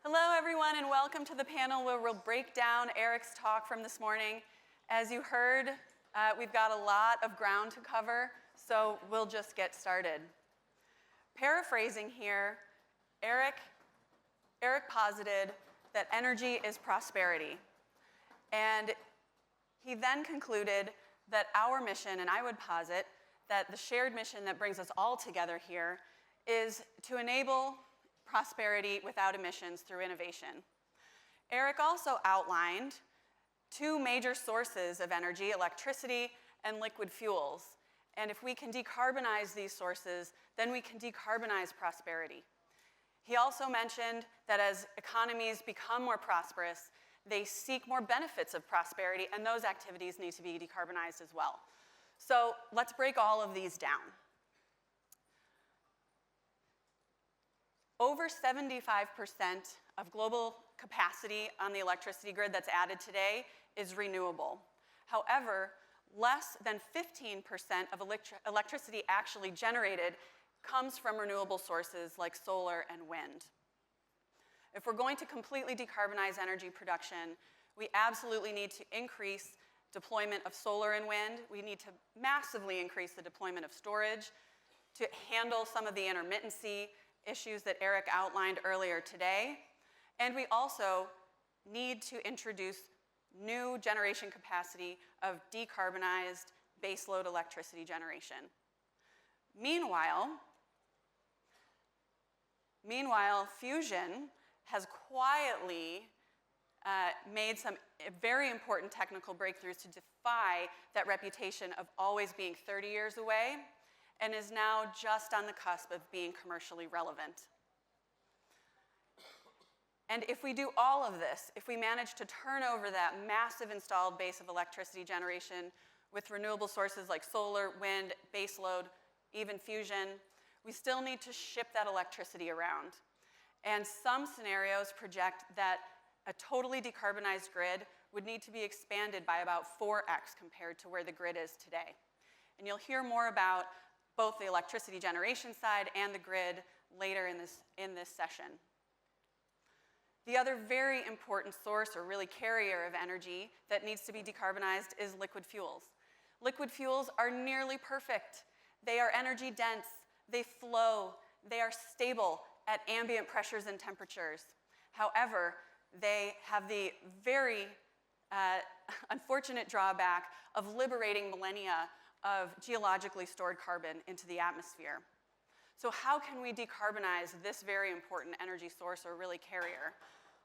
Hello, everyone, and welcome to the panel where we'll break down Eric's talk from this morning. As you heard, we've got a lot of ground to cover, so we'll just get started. Paraphrasing here, Eric posited that energy is prosperity. And he then concluded that our mission, and I would posit that the shared mission that brings us all together here, is to enable prosperity without emissions through innovation. Eric also outlined two major sources of energy, electricity and liquid fuels. And if we can decarbonize these sources, then we can decarbonize prosperity. He also mentioned that as economies become more prosperous, they seek more benefits of prosperity, and those activities need to be decarbonized as well. So let's break all of these down. Over 75% of global capacity on the electricity grid that's added today is renewable. However, less than 15% of electricity actually generated comes from renewable sources like solar and wind. If we're going to completely decarbonize energy production, we absolutely need to increase deployment of solar and wind. We need to massively increase the deployment of storage to handle some of the intermittency issues that Eric outlined earlier today. And we also need to introduce new generation capacity of decarbonized baseload electricity generation. Meanwhile, fusion has quietly made some very important technical breakthroughs to defy that reputation of always being 30 years away, and is now just on the cusp of being commercially relevant. And if we do all of this, if we manage to turn over that massive installed base of electricity generation with renewable sources like solar, wind, baseload, even fusion, we still need to ship that electricity around. And some scenarios project that a totally decarbonized grid would need to be expanded by about 4x compared to where the grid is today. And you'll hear more about both the electricity generation side and the grid later in this session. The other very important source, or really carrier of energy that needs to be decarbonized is liquid fuels. Liquid fuels are nearly perfect. They are energy dense, they flow, they are stable at ambient pressures and temperatures. However, they have the very unfortunate drawback of liberating millennia of geologically stored carbon into the atmosphere. So how can we decarbonize this very important energy source, or really carrier?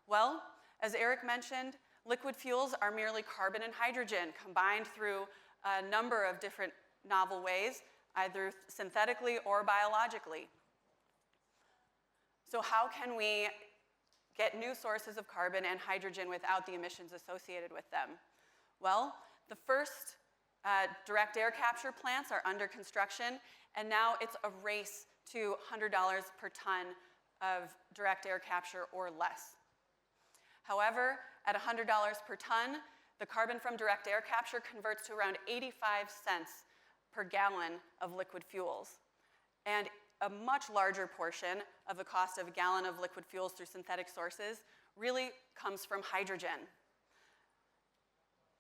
Well, as Eric mentioned, liquid fuels are merely carbon and hydrogen combined through a number of different novel ways, either synthetically or biologically. So how can we get new sources of carbon and hydrogen without the emissions associated with them? Well, the first direct air capture plants are under construction, and now it's a race to $100 per ton of direct air capture or less. However, at $100 per ton, the carbon from direct air capture converts to around 85 cents per gallon of liquid fuels. And a much larger portion of the cost of a gallon of liquid fuels through synthetic sources really comes from hydrogen.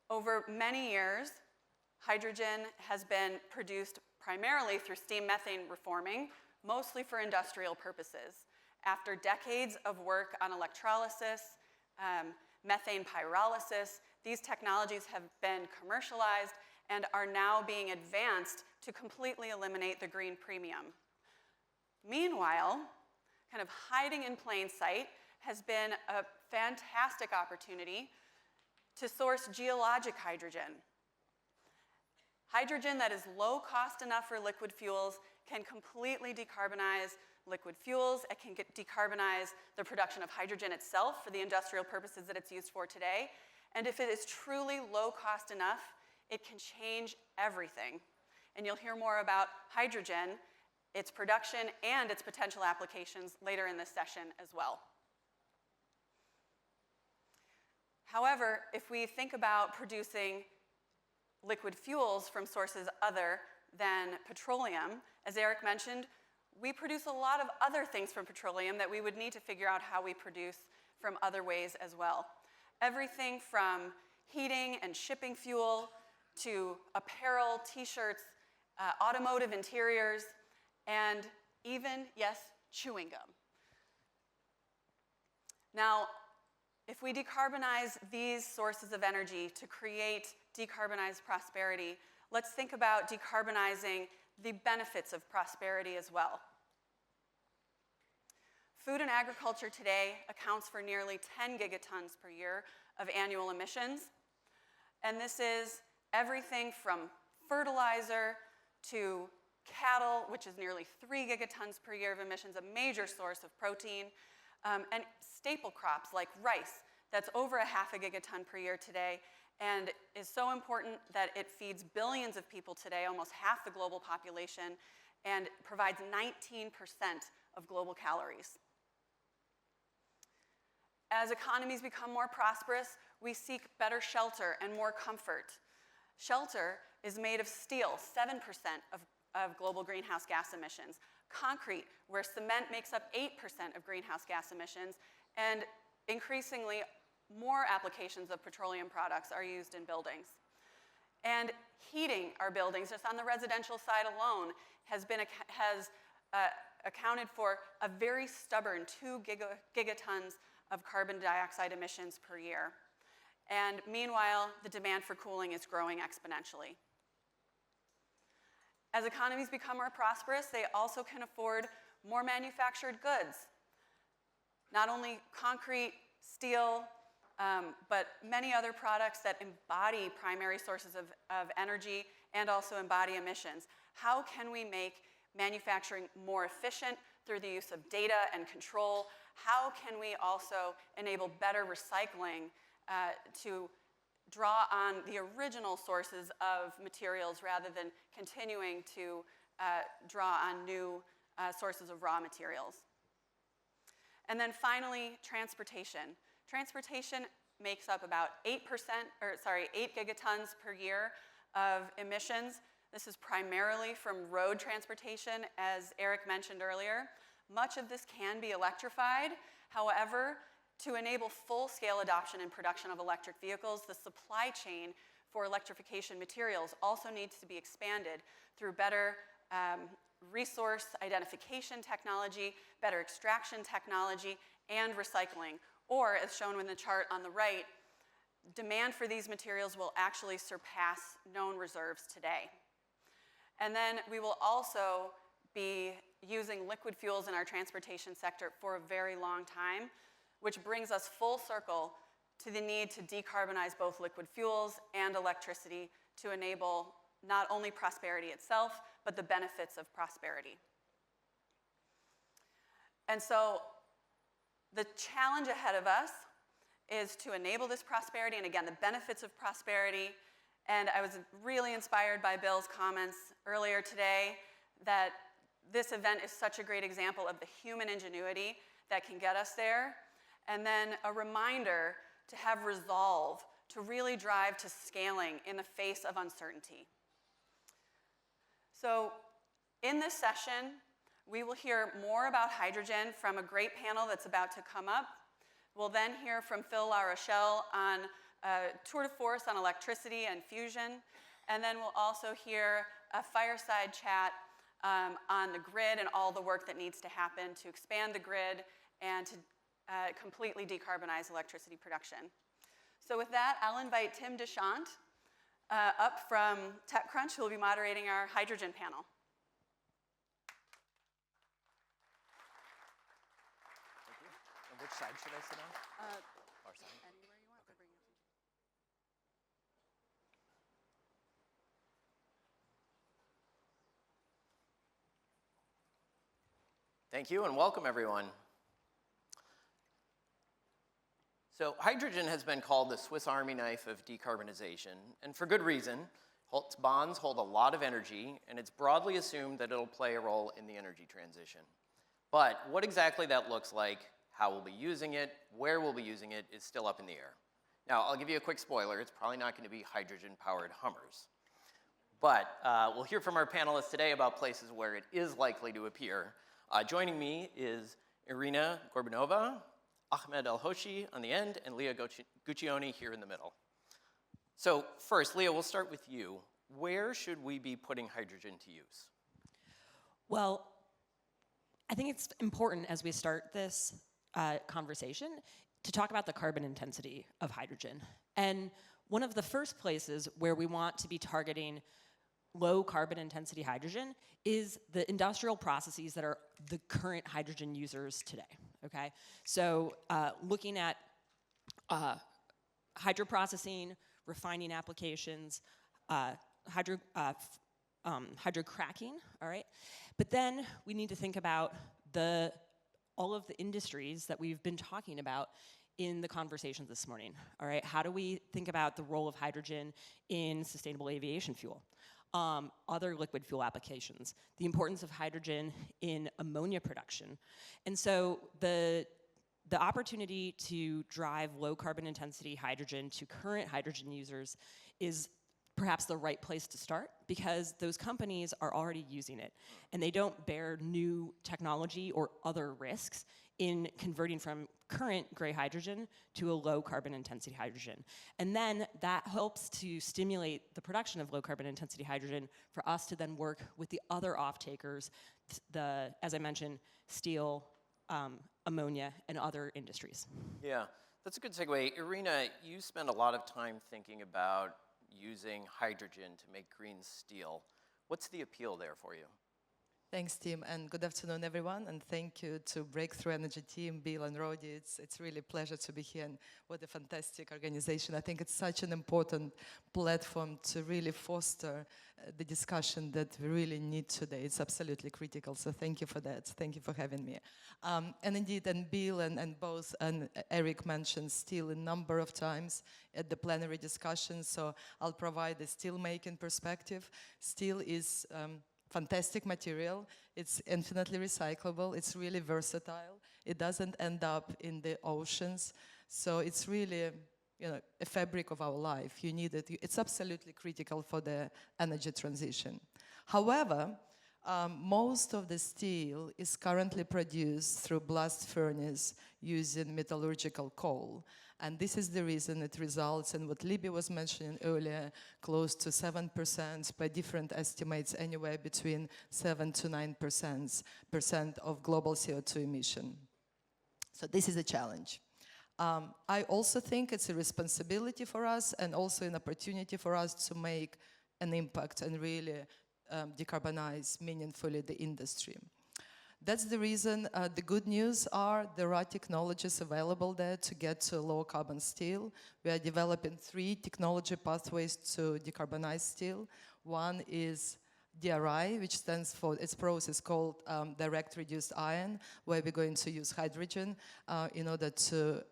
Over many years, hydrogen has been produced primarily through steam methane reforming, mostly for industrial purposes. After decades of work on electrolysis, methane pyrolysis, these technologies have been commercialized and are now being advanced to completely eliminate the green premium. Meanwhile, kind of hiding in plain sight has been a fantastic opportunity to source geologic hydrogen. Hydrogen that is low cost enough for liquid fuels can completely decarbonize liquid fuels. It can decarbonize the production of hydrogen itself for the industrial purposes that it's used for today. And if it is truly low cost enough, it can change everything. And you'll hear more about hydrogen, its production, and its potential applications later in this session as well. However, if we think about producing liquid fuels from sources other than petroleum, as Eric mentioned, we produce a lot of other things from petroleum that we would need to figure out how we produce from other ways as well. Everything from heating and shipping fuel to apparel, t-shirts, automotive interiors, and even, yes, chewing gum. Now, if we decarbonize these sources of energy to create decarbonized prosperity, let's think about decarbonizing the benefits of prosperity as well. Food and agriculture today accounts for nearly 10 gigatons per year of annual emissions. And this is everything from fertilizer to cattle, which is nearly 3 gigatons per year of emissions, a major source of protein, and staple crops like rice, that's over 0.5 gigaton per year today, and is so important that it feeds billions of people today, almost half the global population, and provides 19% of global calories. As economies become more prosperous, we seek better shelter and more comfort. Shelter is made of steel, 7% of global greenhouse gas emissions. Concrete, where cement makes up 8% of greenhouse gas emissions, and increasingly more applications of petroleum products are used in buildings. And heating our buildings, just on the residential side alone, has accounted for a very stubborn 2 gigatons of carbon dioxide emissions per year. And meanwhile, the demand for cooling is growing exponentially. As economies become more prosperous, they also can afford more manufactured goods. Not only concrete, steel, but many other products that embody primary sources of energy and also embody emissions. How can we make manufacturing more efficient through the use of data and control? How can we also enable better recycling to draw on the original sources of materials rather than continuing to draw on new sources of raw materials? And then finally, transportation. Transportation makes up about 8 gigatons per year of emissions. This is primarily from road transportation, as Eric mentioned earlier. Much of this can be electrified. However, to enable full-scale adoption and production of electric vehicles, the supply chain for electrification materials also needs to be expanded through better resource identification technology, better extraction technology, and recycling. Or, as shown in the chart on the right, demand for these materials will actually surpass known reserves today. And then we will also be using liquid fuels in our transportation sector for a very long time, which brings us full circle to the need to decarbonize both liquid fuels and electricity to enable not only prosperity itself, but the benefits of prosperity. And so the challenge ahead of us is to enable this prosperity, and again, the benefits of prosperity. And I was really inspired by Bill's comments earlier today that this event is such a great example of the human ingenuity that can get us there. And then a reminder to have resolve, to really drive to scaling in the face of uncertainty. So in this session, we will hear more about hydrogen from a great panel that's about to come up. We'll then hear from Phil Larochelle on tour de force on electricity and fusion. And then we'll also hear a fireside chat on the grid and all the work that needs to happen to expand the grid and to completely decarbonize electricity production. So with that, I'll invite Tim Chant up from TechCrunch, who will be moderating our hydrogen panel. Thank you. And which side should I sit on? Our side? Anywhere you want. Okay. Bring it. Thank you, and welcome, everyone. So hydrogen has been called the Swiss Army knife of decarbonization, and for good reason. Its bonds hold a lot of energy, and it's broadly assumed that it'll play a role in the energy transition. But what exactly that looks like, how we'll be using it, where we'll be using it, is still up in the air. Now, I'll give you a quick spoiler. It's probably not going to be hydrogen-powered Hummers. But we'll hear from our panelists today about places where it is likely to appear. Joining me is Irina Gorbounova, Ahmed El-Hoshy on the end, and Leia Guccione here in the middle. So first, Leia, we'll start with you. Where should we be putting hydrogen to use? Well, I think it's important as we start this conversation to talk about the carbon intensity of hydrogen. And one of the first places where we want to be targeting low carbon intensity hydrogen is the industrial processes that are the current hydrogen users today, okay? So looking at hydroprocessing, refining applications, hydrocracking, all right? But then we need to think about all of the industries that we've been talking about in the conversations this morning, all right? How do we think about the role of hydrogen in sustainable aviation fuel? Other liquid fuel applications, the importance of hydrogen in ammonia production. And so the opportunity to drive low carbon intensity hydrogen to current hydrogen users is perhaps the right place to start, because those companies are already using it and they don't bear new technology or other risks in converting from current gray hydrogen to a low carbon intensity hydrogen. And then that helps to stimulate the production of low carbon intensity hydrogen for us to then work with the other off-takers, as I mentioned, steel, ammonia, and other industries. Yeah, that's a good segue. Irina, you spend a lot of time thinking about using hydrogen to make green steel. What's the appeal there for you? Thanks, Tim, and good afternoon, everyone. And thank you to Breakthrough Energy team, Bill and Rodi. It's really a pleasure to be here, and what a fantastic organization. I think it's such an important platform to really foster the discussion that we really need today. It's absolutely critical, so thank you for that. Thank you for having me. And indeed, and Bill and both and Eric mentioned steel a number of times at the plenary discussion, so I'll provide a steel-making perspective. Steel is fantastic material. It's infinitely recyclable. It's really versatile. It doesn't end up in the oceans. So it's really, a fabric of our life. You need it. It's absolutely critical for the energy transition. However, most of the steel is currently produced through blast furnace using metallurgical coal. And this is the reason it results in what Libby was mentioning earlier, close to 7%, by different estimates, anywhere between 7 to 9% of global CO2 emission. So this is a challenge. I also think it's a responsibility for us and also an opportunity for us to make an impact and really decarbonize meaningfully the industry. That's the reason the good news are there are technologies available there to get to low carbon steel. We are developing 3 technology pathways to decarbonize steel. One is DRI, which stands for, its process called direct reduced iron, where we're going to use hydrogen in order to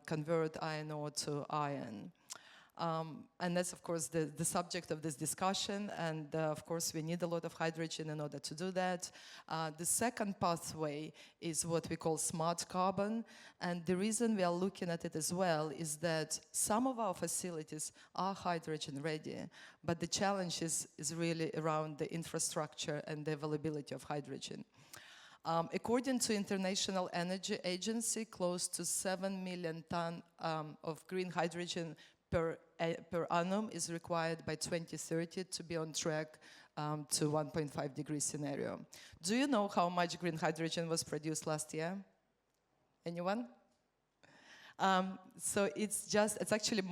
convert iron ore to iron. And that's, of course, the subject of this discussion. And, of course, we need a lot of hydrogen in order to do that. The second pathway is what we call smart carbon. And the reason we are looking at it as well is that some of our facilities are hydrogen ready, but the challenge is really around the infrastructure and the availability of hydrogen. According to International Energy Agency, close to 7 million tons of green hydrogen per annum is required by 2030 to be on track to 1.5 degree scenario. Do you know how much green hydrogen was produced last year? Anyone? So it's actually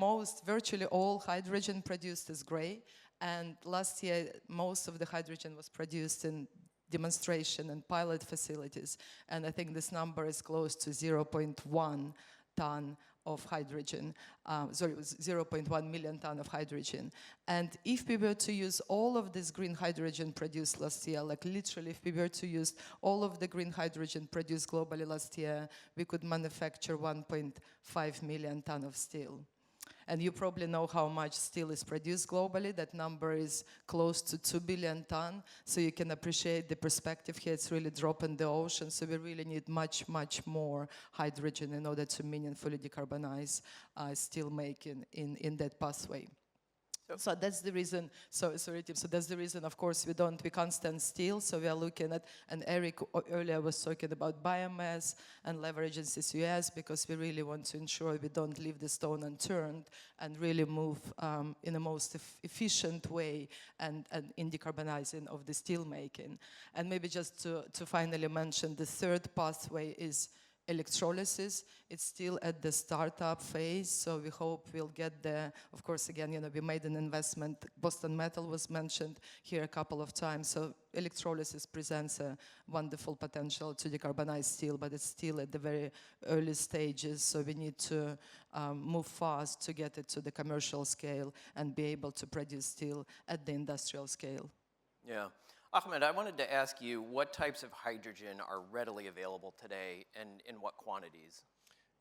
virtually all hydrogen produced is gray, and last year most of the hydrogen was produced in demonstration and pilot facilities, and I think this number is close to 0.1 ton of hydrogen, 0.1 million ton of hydrogen. And if we were to use all of this green hydrogen produced last year, like literally if we were to use all of the green hydrogen produced globally last year, we could manufacture 1.5 million ton of steel. And you probably know how much steel is produced globally. That number is close to 2 billion ton. So you can appreciate the perspective here. It's really dropping the ocean. So we really need much, much more hydrogen in order to meaningfully decarbonize steel making in that pathway. So that's the reason, sorry Tim, so that's the reason, of course, we can't stand still, so we are looking at, and Eric earlier was talking about biomass and leveraging CCUS, because we really want to ensure we don't leave the stone unturned and really move in the most efficient way and in decarbonizing of the steel making. And maybe just to finally mention, the third pathway is electrolysis. It's still at the startup phase, so we hope we'll get there. Of course, again, we made an investment. Boston Metal was mentioned here a couple of times. So electrolysis presents a wonderful potential to decarbonize steel, but it's still at the very early stages. So we need to move fast to get it to the commercial scale and be able to produce steel at the industrial scale. Yeah. Ahmed, I wanted to ask you what types of hydrogen are readily available today and in what quantities?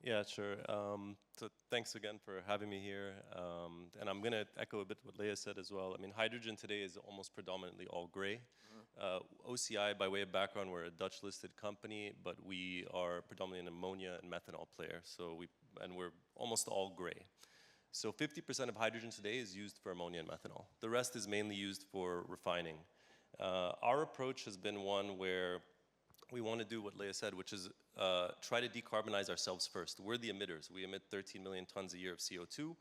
Yeah, sure. So thanks again for having me here. And I'm going to echo a bit what Leia said as well. I mean, hydrogen today is almost predominantly all gray. OCI, by way of background, we're a Dutch-listed company, but we are predominantly an ammonia and methanol player. So we're almost all gray. So 50% of hydrogen today is used for ammonia and methanol. The rest is mainly used for refining. Our approach has been one where we want to do what Leia said, which is try to decarbonize ourselves first. We're the emitters. We emit 13 million tons a year of CO2.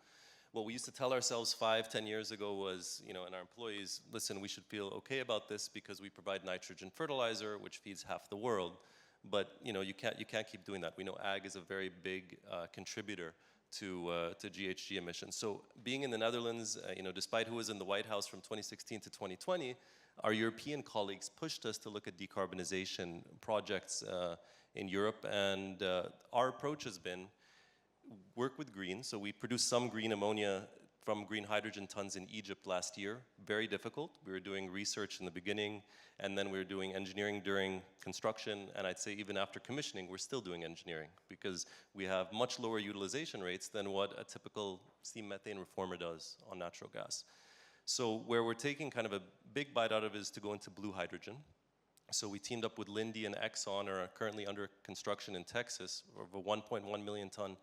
What we used to tell ourselves 5-10 years ago was, and our employees, listen, we should feel okay about this because we provide nitrogen fertilizer, which feeds half the world. But you can't keep doing that. We know ag is a very big contributor to GHG emissions. So being in the Netherlands, despite who was in the White House from 2016 to 2020, our European colleagues pushed us to look at decarbonization projects in Europe, and our approach has been work with green. So we produced some green ammonia from green hydrogen tons in Egypt last year. Very difficult. We were doing research in the beginning, and then we were doing engineering during construction, and I'd say even after commissioning, we're still doing engineering because we have much lower utilization rates than what a typical steam methane reformer does on natural gas. So where we're taking kind of a big bite out of it is to go into blue hydrogen. So we teamed up with Linde and Exxon, are currently under construction in Texas, of a 1.1 million ton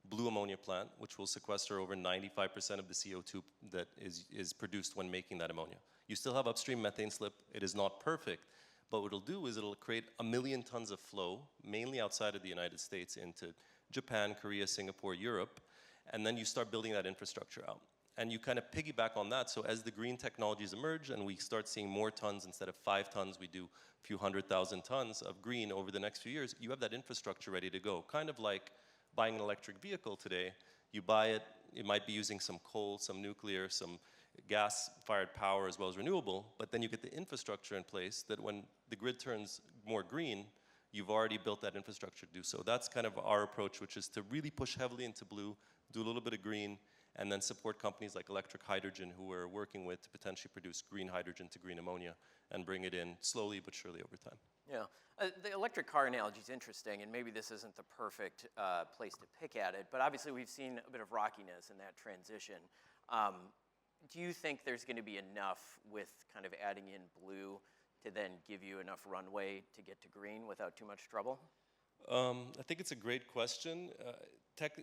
blue ammonia plant, which will sequester over 95% of the CO2 that is produced when making that ammonia. You still have upstream methane slip. It is not perfect, but what it'll do is it'll create 1 million tons of flow, mainly outside of the United States, into Japan, Korea, Singapore, Europe, and then you start building that infrastructure out. And you kind of piggyback on that. So as the green technologies emerge and we start seeing more tons, instead of 5 tons, we do a few 100,000 tons of green over the next few years, you have that infrastructure ready to go. Kind of like buying an electric vehicle today. You buy it, it might be using some coal, some nuclear, some gas-fired power as well as renewable, but then you get the infrastructure in place that when the grid turns more green, you've already built that infrastructure to do so. That's kind of our approach, which is to really push heavily into blue, do a little bit of green, and then support companies like Electric Hydrogen, who we're working with to potentially produce green hydrogen to green ammonia and bring it in slowly but surely over time. Yeah, the electric car analogy is interesting, and maybe this isn't the perfect place to pick at it, but obviously we've seen a bit of rockiness in that transition. Do you think there's going to be enough with kind of adding in blue to then give you enough runway to get to green without too much trouble? I think it's a great question.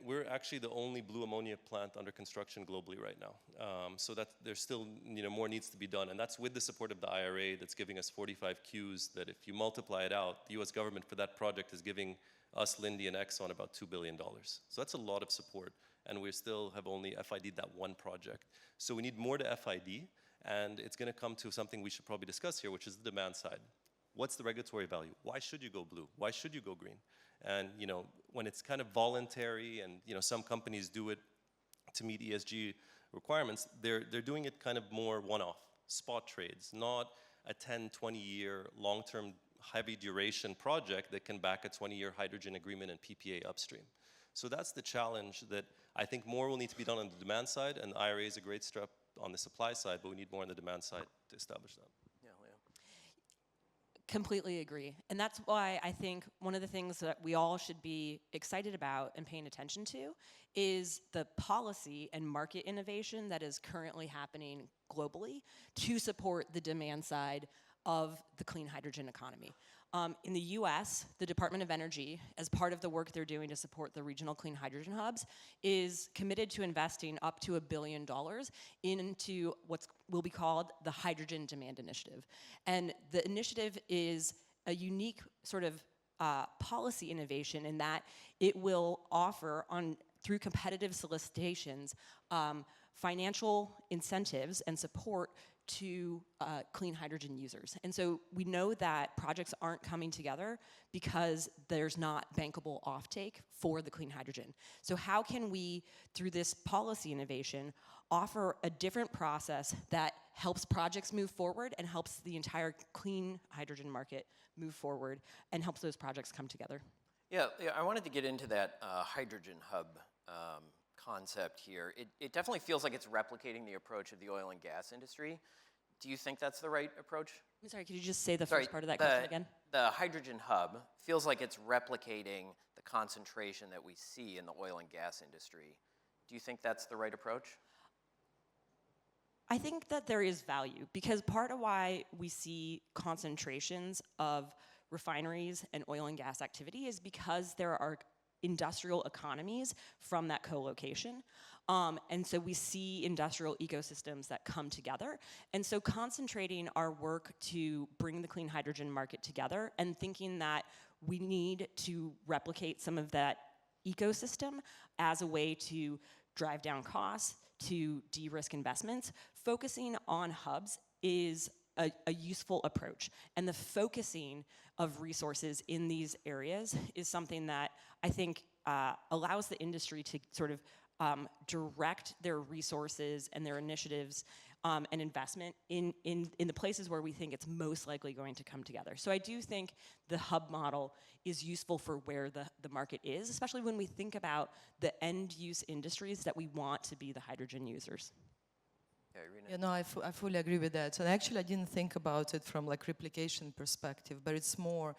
We're actually the only blue ammonia plant under construction globally right now. So that there's still more needs to be done, and that's with the support of the IRA that's giving us 45 Qs that if you multiply it out, the US government for that project is giving us, Linde and Exxon, about $2 billion. So that's a lot of support, and we still have only FID'd that one project. So we need more to FID, and it's going to come to something we should probably discuss here, which is the demand side. What's the regulatory value? Why should you go blue? Why should you go green? And when it's kind of voluntary, and some companies do it to meet ESG requirements, they're doing it kind of more one-off, spot trades, not a 10, 20-year long-term heavy duration project that can back a 20-year hydrogen agreement and PPA upstream. So that's the challenge that I think more will need to be done on the demand side, and the IRA is a great step on the supply side, but we need more on the demand side to establish that. Completely agree. And that's why I think one of the things that we all should be excited about and paying attention to is the policy and market innovation that is currently happening globally to support the demand side of the clean hydrogen economy. In the US, the Department of Energy, as part of the work they're doing to support the regional clean hydrogen hubs, is committed to investing up to $1 billion into what will be called the Hydrogen Demand Initiative. And the initiative is a unique sort of policy innovation in that it will offer, through competitive solicitations, financial incentives and support to clean hydrogen users. And so we know that projects aren't coming together because there's not bankable offtake for the clean hydrogen. So how can we, through this policy innovation, offer a different process that helps projects move forward and helps the entire clean hydrogen market move forward and helps those projects come together? Yeah, I wanted to get into that hydrogen hub concept here. It definitely feels like it's replicating the approach of the oil and gas industry. Do you think that's the right approach? I'm sorry, could you just say the first part of that question again? The hydrogen hub feels like it's replicating the concentration that we see in the oil and gas industry. Do you think that's the right approach? I think that there is value, because part of why we see concentrations of refineries and oil and gas activity is because there are industrial economies from that co-location. And so we see industrial ecosystems that come together. And so concentrating our work to bring the clean hydrogen market together and thinking that we need to replicate some of that ecosystem as a way to drive down costs, to de-risk investments, focusing on hubs is a useful approach. And the focusing of resources in these areas is something that I think allows the industry to sort of direct their resources and their initiatives and investment in the places where we think it's most likely going to come together. So I do think the hub model is useful for where the market is, especially when we think about the end-use industries that we want to be the hydrogen users. Yeah, Irina? You know, I fully agree with that. And actually, I didn't think about it from like replication perspective, but it's more,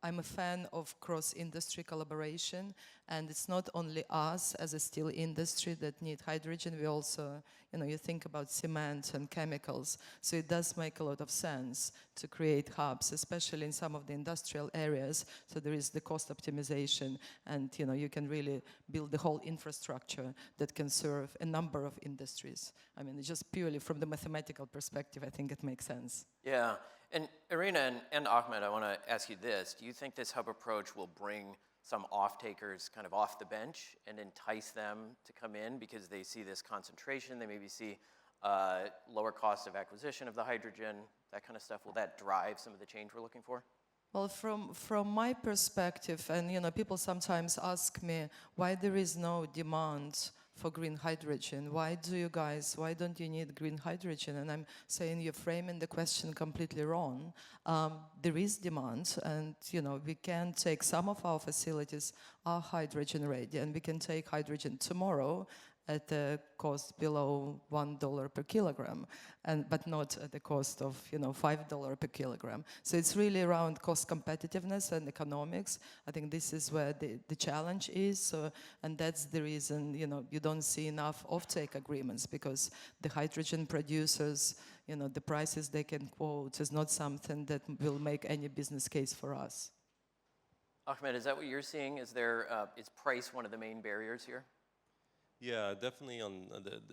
I'm a fan of cross-industry collaboration, and it's not only us as a steel industry that need hydrogen, we also, you know, you think about cement and chemicals, so it does make a lot of sense to create hubs, especially in some of the industrial areas, so there is the cost optimization, and, you know, you can really build the whole infrastructure that can serve a number of industries. I mean, just purely from the mathematical perspective, I think it makes sense. Yeah. And Irina and Ahmed, I want to ask you this. Do you think this hub approach will bring some off-takers kind of off the bench and entice them to come in because they see this concentration, they maybe see lower cost of acquisition of the hydrogen, that kind of stuff? Will that drive some of the change we're looking for? Well, from my perspective, and you know, people sometimes ask me why there is no demand for green hydrogen. Why don't you need green hydrogen? And I'm saying you're framing the question completely wrong. There is demand, and you know, we can take some of our facilities are hydrogen ready, and we can take hydrogen tomorrow at a cost below $1 per kilogram, but not at the cost of, you know, $5 per kilogram. So it's really around cost competitiveness and economics. I think this is where the challenge is, and that's the reason, you know, you don't see enough offtake agreements, because the hydrogen producers, you know, the prices they can quote is not something that will make any business case for us. Ahmed, is that what you're seeing? Is price one of the main barriers here? Yeah, definitely.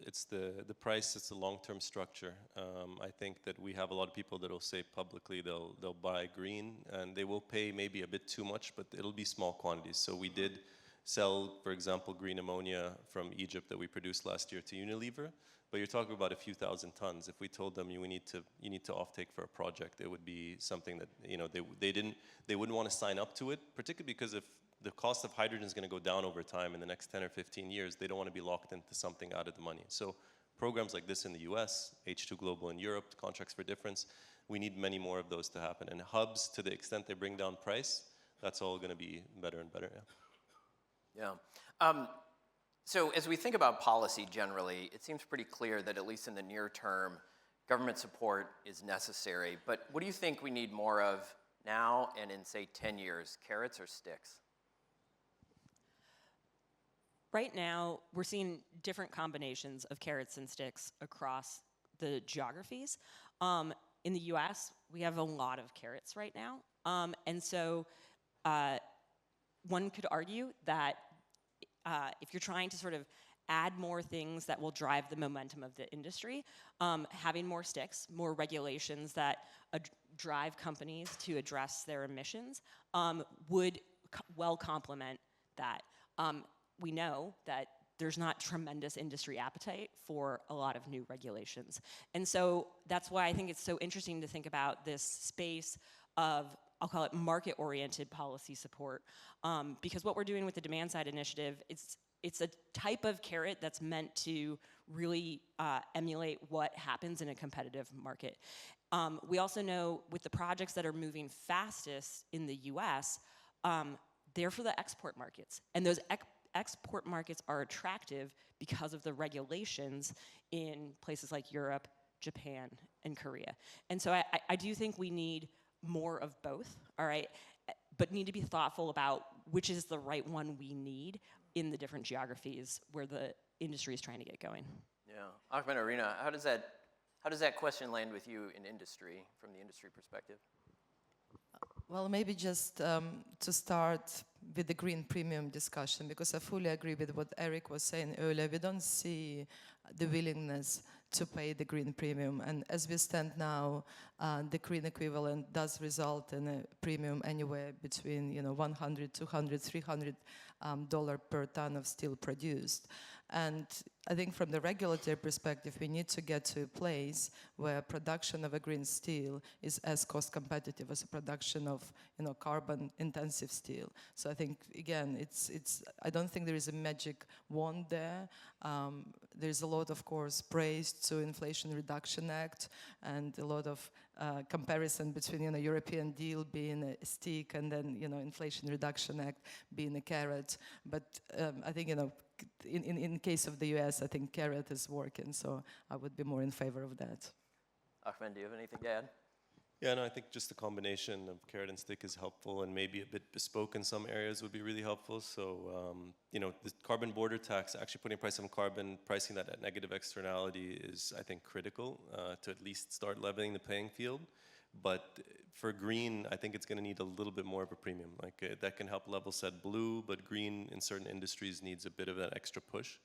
It's the price. It's the long-term structure. I think that we have a lot of people that will say publicly they'll buy green, and they will pay maybe a bit too much, but it'll be small quantities. So we did sell, for example, green ammonia from Egypt that we produced last year to Unilever. But you're talking about a few thousand tons. If we told them you need to offtake for a project, it would be something that, you know, they wouldn't want to sign up to it, particularly because if the cost of hydrogen is going to go down over time in the next 10 or 15 years, they don't want to be locked into something out of the money. So programs like this in the US, H2 Global in Europe, Contracts for Difference, we need many more of those to happen. And hubs, to the extent they bring down price, that's all going to be better and better. Yeah. So as we think about policy generally, it seems pretty clear that at least in the near term, government support is necessary. But what do you think we need more of now and in, say, 10 years, carrots or sticks? Right now, we're seeing different combinations of carrots and sticks across the geographies. In the US, we have a lot of carrots right now. And so one could argue that if you're trying to sort of add more things that will drive the momentum of the industry, having more sticks, more regulations that drive companies to address their emissions would well complement that. We know that there's not tremendous industry appetite for a lot of new regulations. And so that's why I think it's so interesting to think about this space of, I'll call it market-oriented policy support, because what we're doing with the demand side initiative, it's a type of carrot that's meant to really emulate what happens in a competitive market. We also know with the projects that are moving fastest in the US, they're for the export markets. And those export markets are attractive because of the regulations in places like Europe, Japan, and Korea. And so I do think we need more of both, all right? But need to be thoughtful about which is the right one we need in the different geographies where the industry is trying to get going. Yeah, Ahmed, Irina, how does that question land with you in industry, from the industry perspective? Well, maybe just to start with the green premium discussion, because I fully agree with what Eric was saying earlier. We don't see the willingness to pay the green premium. And as we stand now, the green equivalent does result in a premium anywhere between $100, $200, $300 per ton of steel produced. And I think from the regulatory perspective, we need to get to a place where production of a green steel is as cost competitive as a production of carbon intensive steel. So I think, again, I don't think there is a magic wand there. There's a lot, of course, praise to Inflation Reduction Act and a lot of comparison between European deal being a stick and then Inflation Reduction Act being a carrot. But I think in case of the US, I think carrot is working, so I would be more in favor of that. Ahmed, do you have anything to add? Yeah, no, I think just the combination of carrot and stick is helpful, and maybe a bit bespoke in some areas would be really helpful. So, the carbon border tax, actually putting a price on carbon, pricing that at negative externality is, I think, critical to at least start leveling the playing field. But for green, I think it's going to need a little bit more of a premium. Like that can help level set blue, but green in certain industries needs a bit of that extra push.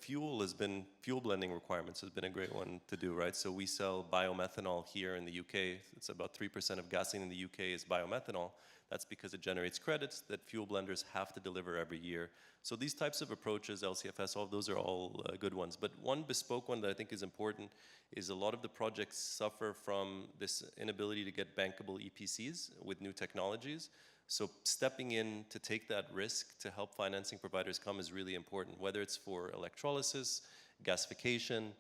Fuel blending requirements has been a great one to do, right? So we sell biomethanol here in the UK. It's about 3% of gasoline in the UK is biomethanol. That's because it generates credits that fuel blenders have to deliver every year. So these types of approaches, LCFS, all of those are all good ones. But one bespoke one that I think is important is a lot of the projects suffer from this inability to get bankable EPCs with new technologies. So stepping in to take that risk to help financing providers come is really important, whether it's for electrolysis, gasification.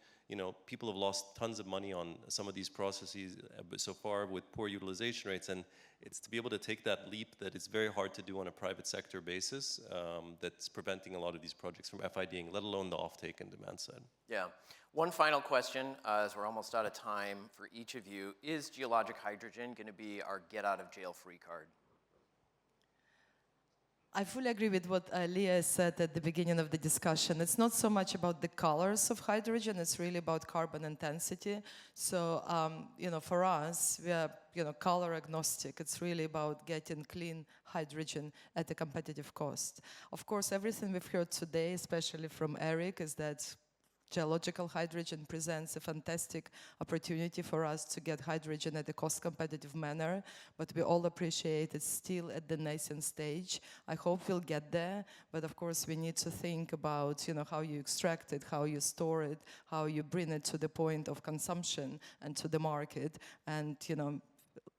People have lost tons of money on some of these processes so far with poor utilization rates, and it's to be able to take that leap that it's very hard to do on a private sector basis that's preventing a lot of these projects from FIDing, let alone the offtake and demand side. Yeah. One final question, as we're almost out of time for each of you. Is geologic hydrogen going to be our get-out-of-jail-free card? I fully agree with what Leia said at the beginning of the discussion. It's not so much about the colors of hydrogen, it's really about carbon intensity. So, for us, we are, color agnostic. It's really about getting clean hydrogen at a competitive cost. Of course, everything we've heard today, especially from Eric, is that geological hydrogen presents a fantastic opportunity for us to get hydrogen at a cost-competitive manner, but we all appreciate it's still at the nascent stage. I hope we'll get there, but of course we need to think about, how you extract it, how you store it, how you bring it to the point of consumption and to the market. And,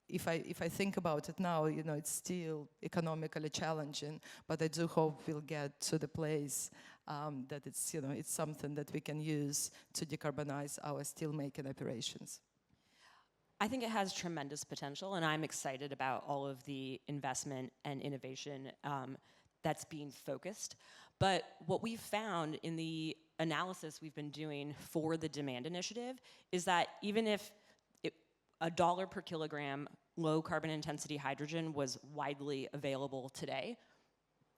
if I think about it now, it's still economically challenging, but I do hope we'll get to the place that it's something that we can use to decarbonize our steel-making operations. I think it has tremendous potential, and I'm excited about all of the investment and innovation that's being focused. But what we've found in the analysis we've been doing for the demand initiative is that even if $1 per kilogram low carbon intensity hydrogen was widely available today,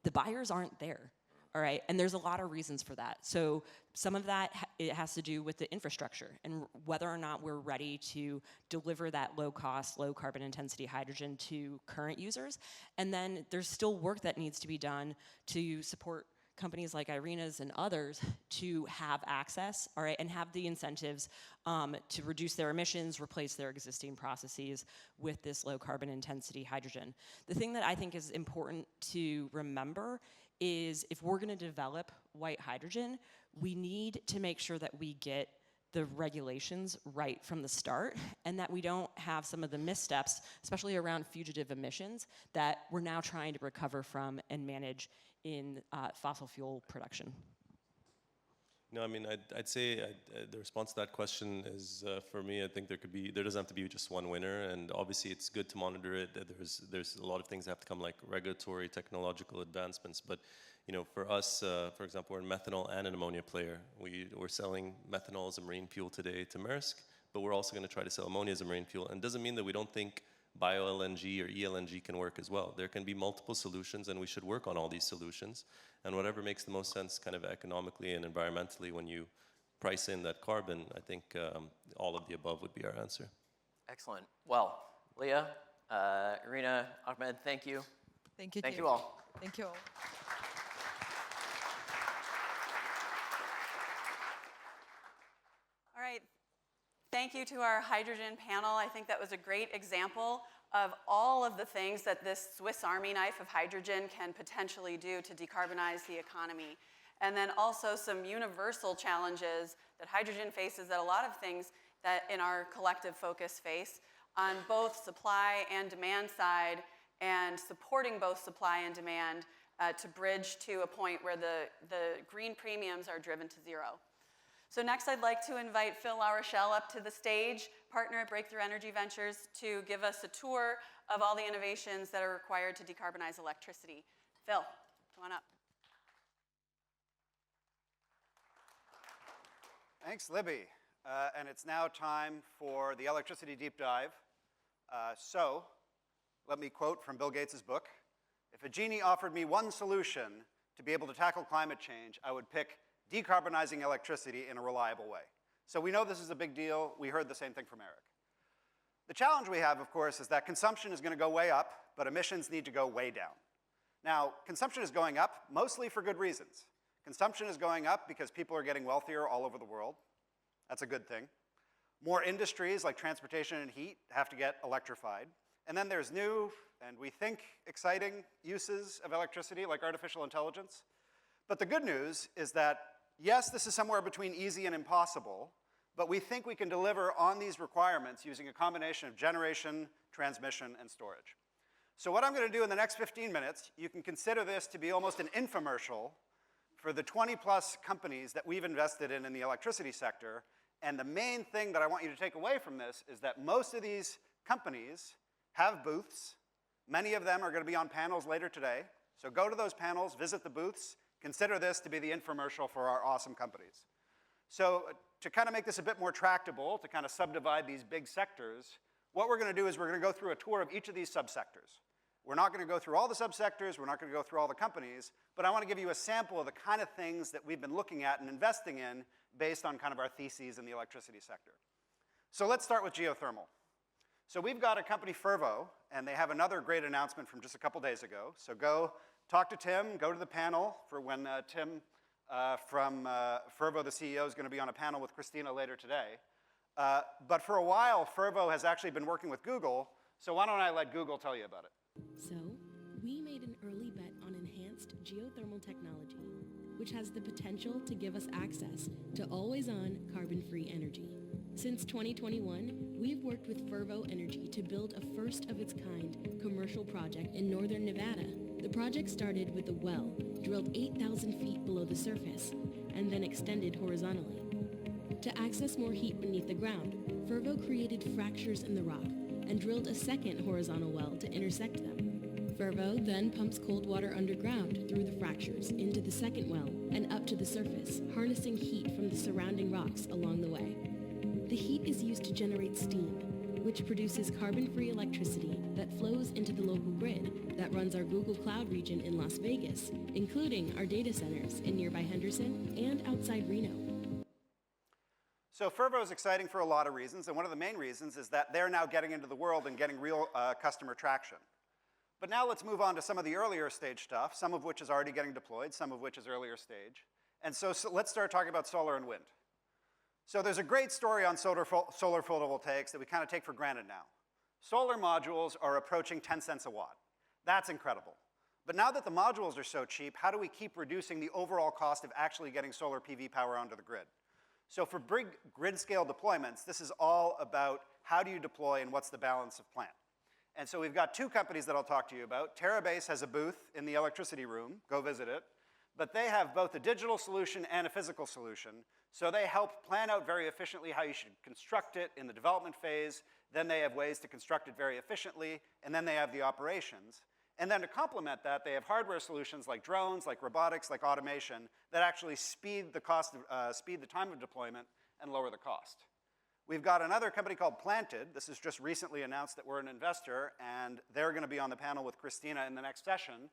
the buyers aren't there. all right? And there's a lot of reasons for that. So some of that, it has to do with the infrastructure and whether or not we're ready to deliver that low cost, low carbon intensity hydrogen to current users. And then there's still work that needs to be done to support companies like Irina's and others to have access, all right, and have the incentives to reduce their emissions, replace their existing processes with this low carbon intensity hydrogen. The thing that I think is important to remember is if we're gonna develop white hydrogen, we need to make sure that we get the regulations right from the start and that we don't have some of the missteps, especially around fugitive emissions, that we're now trying to recover from and manage in fossil fuel production. No, I mean, I'd say the response to that question is, for me, I think there doesn't have to be just one winner, and obviously it's good to monitor it. There's a lot of things that have to come, like regulatory, technological advancements, but you know, for us, for example, we're a methanol and an ammonia player. We're selling methanol as a marine fuel today to Maersk, but we're also going to try to sell ammonia as a marine fuel, and it doesn't mean that we don't think bio-LNG or e-LNG can work as well. There can be multiple solutions, and we should work on all these solutions. And whatever makes the most sense kind of economically and environmentally when you price in that carbon, I think all of the above would be our answer. Excellent. Well, Leia, Irina, Ahmed, thank you. Thank you. Thank you all. Thank you all. All right. Thank you to our hydrogen panel. I think that was a great example of all of the things that this Swiss Army knife of hydrogen can potentially do to decarbonize the economy. And then also some universal challenges that hydrogen faces that a lot of things that in our collective focus face on both supply and demand side and supporting both supply and demand to bridge to a point where the green premiums are driven to zero. So next I'd like to invite Phil Larochelle up to the stage, partner at Breakthrough Energy Ventures, to give us a tour of all the innovations that are required to decarbonize electricity. Phil, come on up. Thanks, Libby. And it's now time for the electricity deep dive. So let me quote from Bill Gates' book. If a genie offered me one solution to be able to tackle climate change, I would pick decarbonizing electricity in a reliable way. So we know this is a big deal. We heard the same thing from Eric. The challenge we have, of course, is that consumption is going to go way up, but emissions need to go way down. Now, consumption is going up mostly for good reasons. Consumption is going up because people are getting wealthier all over the world. That's a good thing. More industries like transportation and heat have to get electrified. And then there's new, and we think exciting uses of electricity like artificial intelligence. But the good news is that, yes, this is somewhere between easy and impossible, but we think we can deliver on these requirements using a combination of generation, transmission, and storage. So what I'm going to do in the next 15 minutes, you can consider this to be almost an infomercial for the 20-plus companies that we've invested in the electricity sector. And the main thing that I want you to take away from this is that most of these companies have booths. Many of them are going to be on panels later today. So go to those panels, visit the booths. Consider this to be the infomercial for our awesome companies. So to kind of make this a bit more tractable, to kind of subdivide these big sectors, what we're going to do is we're going to go through a tour of each of these subsectors. We're not going to go through all the subsectors, we're not going to go through all the companies, but I want to give you a sample of the kind of things that we've been looking at and investing in based on kind of our theses in the electricity sector. So let's start with geothermal. So we've got a company, Fervo, and they have another great announcement from just a couple days ago. So go talk to Tim, go to the panel for when Tim from Fervo, the CEO, is going to be on a panel with Christina later today. But for a while, Fervo has actually been working with Google, so why don't I let Google tell you about it? So, we made an early bet on enhanced geothermal technology, which has the potential to give us access to always-on carbon-free energy. Since 2021, we've worked with Fervo Energy to build a first-of-its-kind commercial project in northern Nevada. The project started with a well drilled 8,000 feet below the surface and then extended horizontally. To access more heat beneath the ground, Fervo created fractures in the rock and drilled a second horizontal well to intersect them. Fervo then pumps cold water underground through the fractures into the second well and up to the surface, harnessing heat from the surrounding rocks along the way. The heat is used to generate steam, which produces carbon-free electricity that flows into the local grid that runs our Google Cloud region in Las Vegas, including our data centers in nearby Henderson and outside Reno. So Fervo is exciting for a lot of reasons, and one of the main reasons is that they're now getting into the world and getting real customer traction. But now let's move on to some of the earlier stage stuff, some of which is already getting deployed, some of which is earlier stage. And so let's start talking about solar and wind. So there's a great story on solar photovoltaics that we kind of take for granted now. Solar modules are approaching 10 cents a watt. That's incredible. But now that the modules are so cheap, how do we keep reducing the overall cost of actually getting solar PV power onto the grid? So for big grid scale deployments, this is all about how do you deploy and what's the balance of plant. And so we've got two companies that I'll talk to you about. Terabase has a booth in the electricity room. Go visit it. But they have both a digital solution and a physical solution. So they help plan out very efficiently how you should construct it in the development phase. Then they have ways to construct it very efficiently. And then they have the operations. And then to complement that, they have hardware solutions like drones, like robotics, like automation that actually speed the time of deployment and lower the cost. We've got another company called Planted. This is just recently announced that we're an investor, and they're going to be on the panel with Christina in the next session.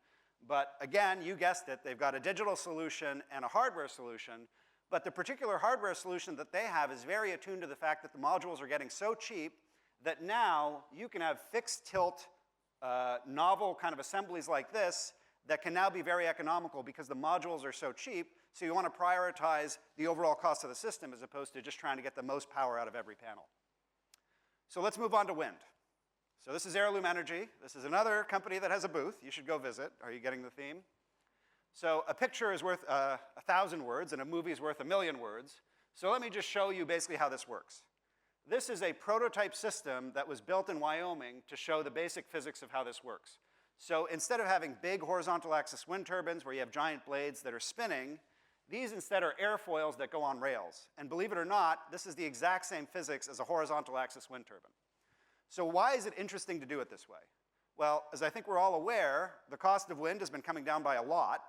But again, you guessed it, they've got a digital solution and a hardware solution. But the particular hardware solution that they have is very attuned to the fact that the modules are getting so cheap that now you can have fixed tilt novel kind of assemblies like this that can now be very economical because the modules are so cheap, so you want to prioritize the overall cost of the system as opposed to just trying to get the most power out of every panel. So let's move on to wind. So this is Heirloom Energy. This is another company that has a booth. You should go visit. Are you getting the theme? So a picture is worth 1,000 words, and a movie is worth 1,000,000 words. So let me just show you basically how this works. This is a prototype system that was built in Wyoming to show the basic physics of how this works. So instead of having big horizontal axis wind turbines where you have giant blades that are spinning, these instead are airfoils that go on rails. And believe it or not, this is the exact same physics as a horizontal axis wind turbine. So why is it interesting to do it this way? Well, as I think we're all aware, the cost of wind has been coming down by a lot.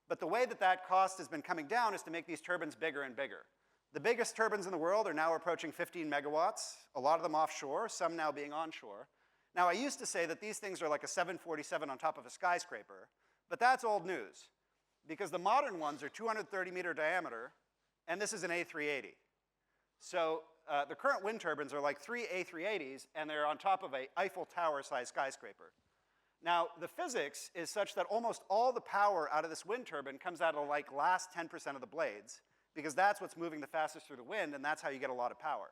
But the way that that cost has been coming down is to make these turbines bigger and bigger. The biggest turbines in the world are now approaching 15 megawatts, a lot of them offshore, some now being onshore. Now, I used to say that these things are like a 747 on top of a skyscraper, but that's old news because the modern ones are 230-meter diameter, and this is an A380. So the current wind turbines are like 3 A380s, and they're on top of an Eiffel Tower-sized skyscraper. Now, the physics is such that almost all the power out of this wind turbine comes out of the like last 10% of the blades, because that's what's moving the fastest through the wind, and that's how you get a lot of power.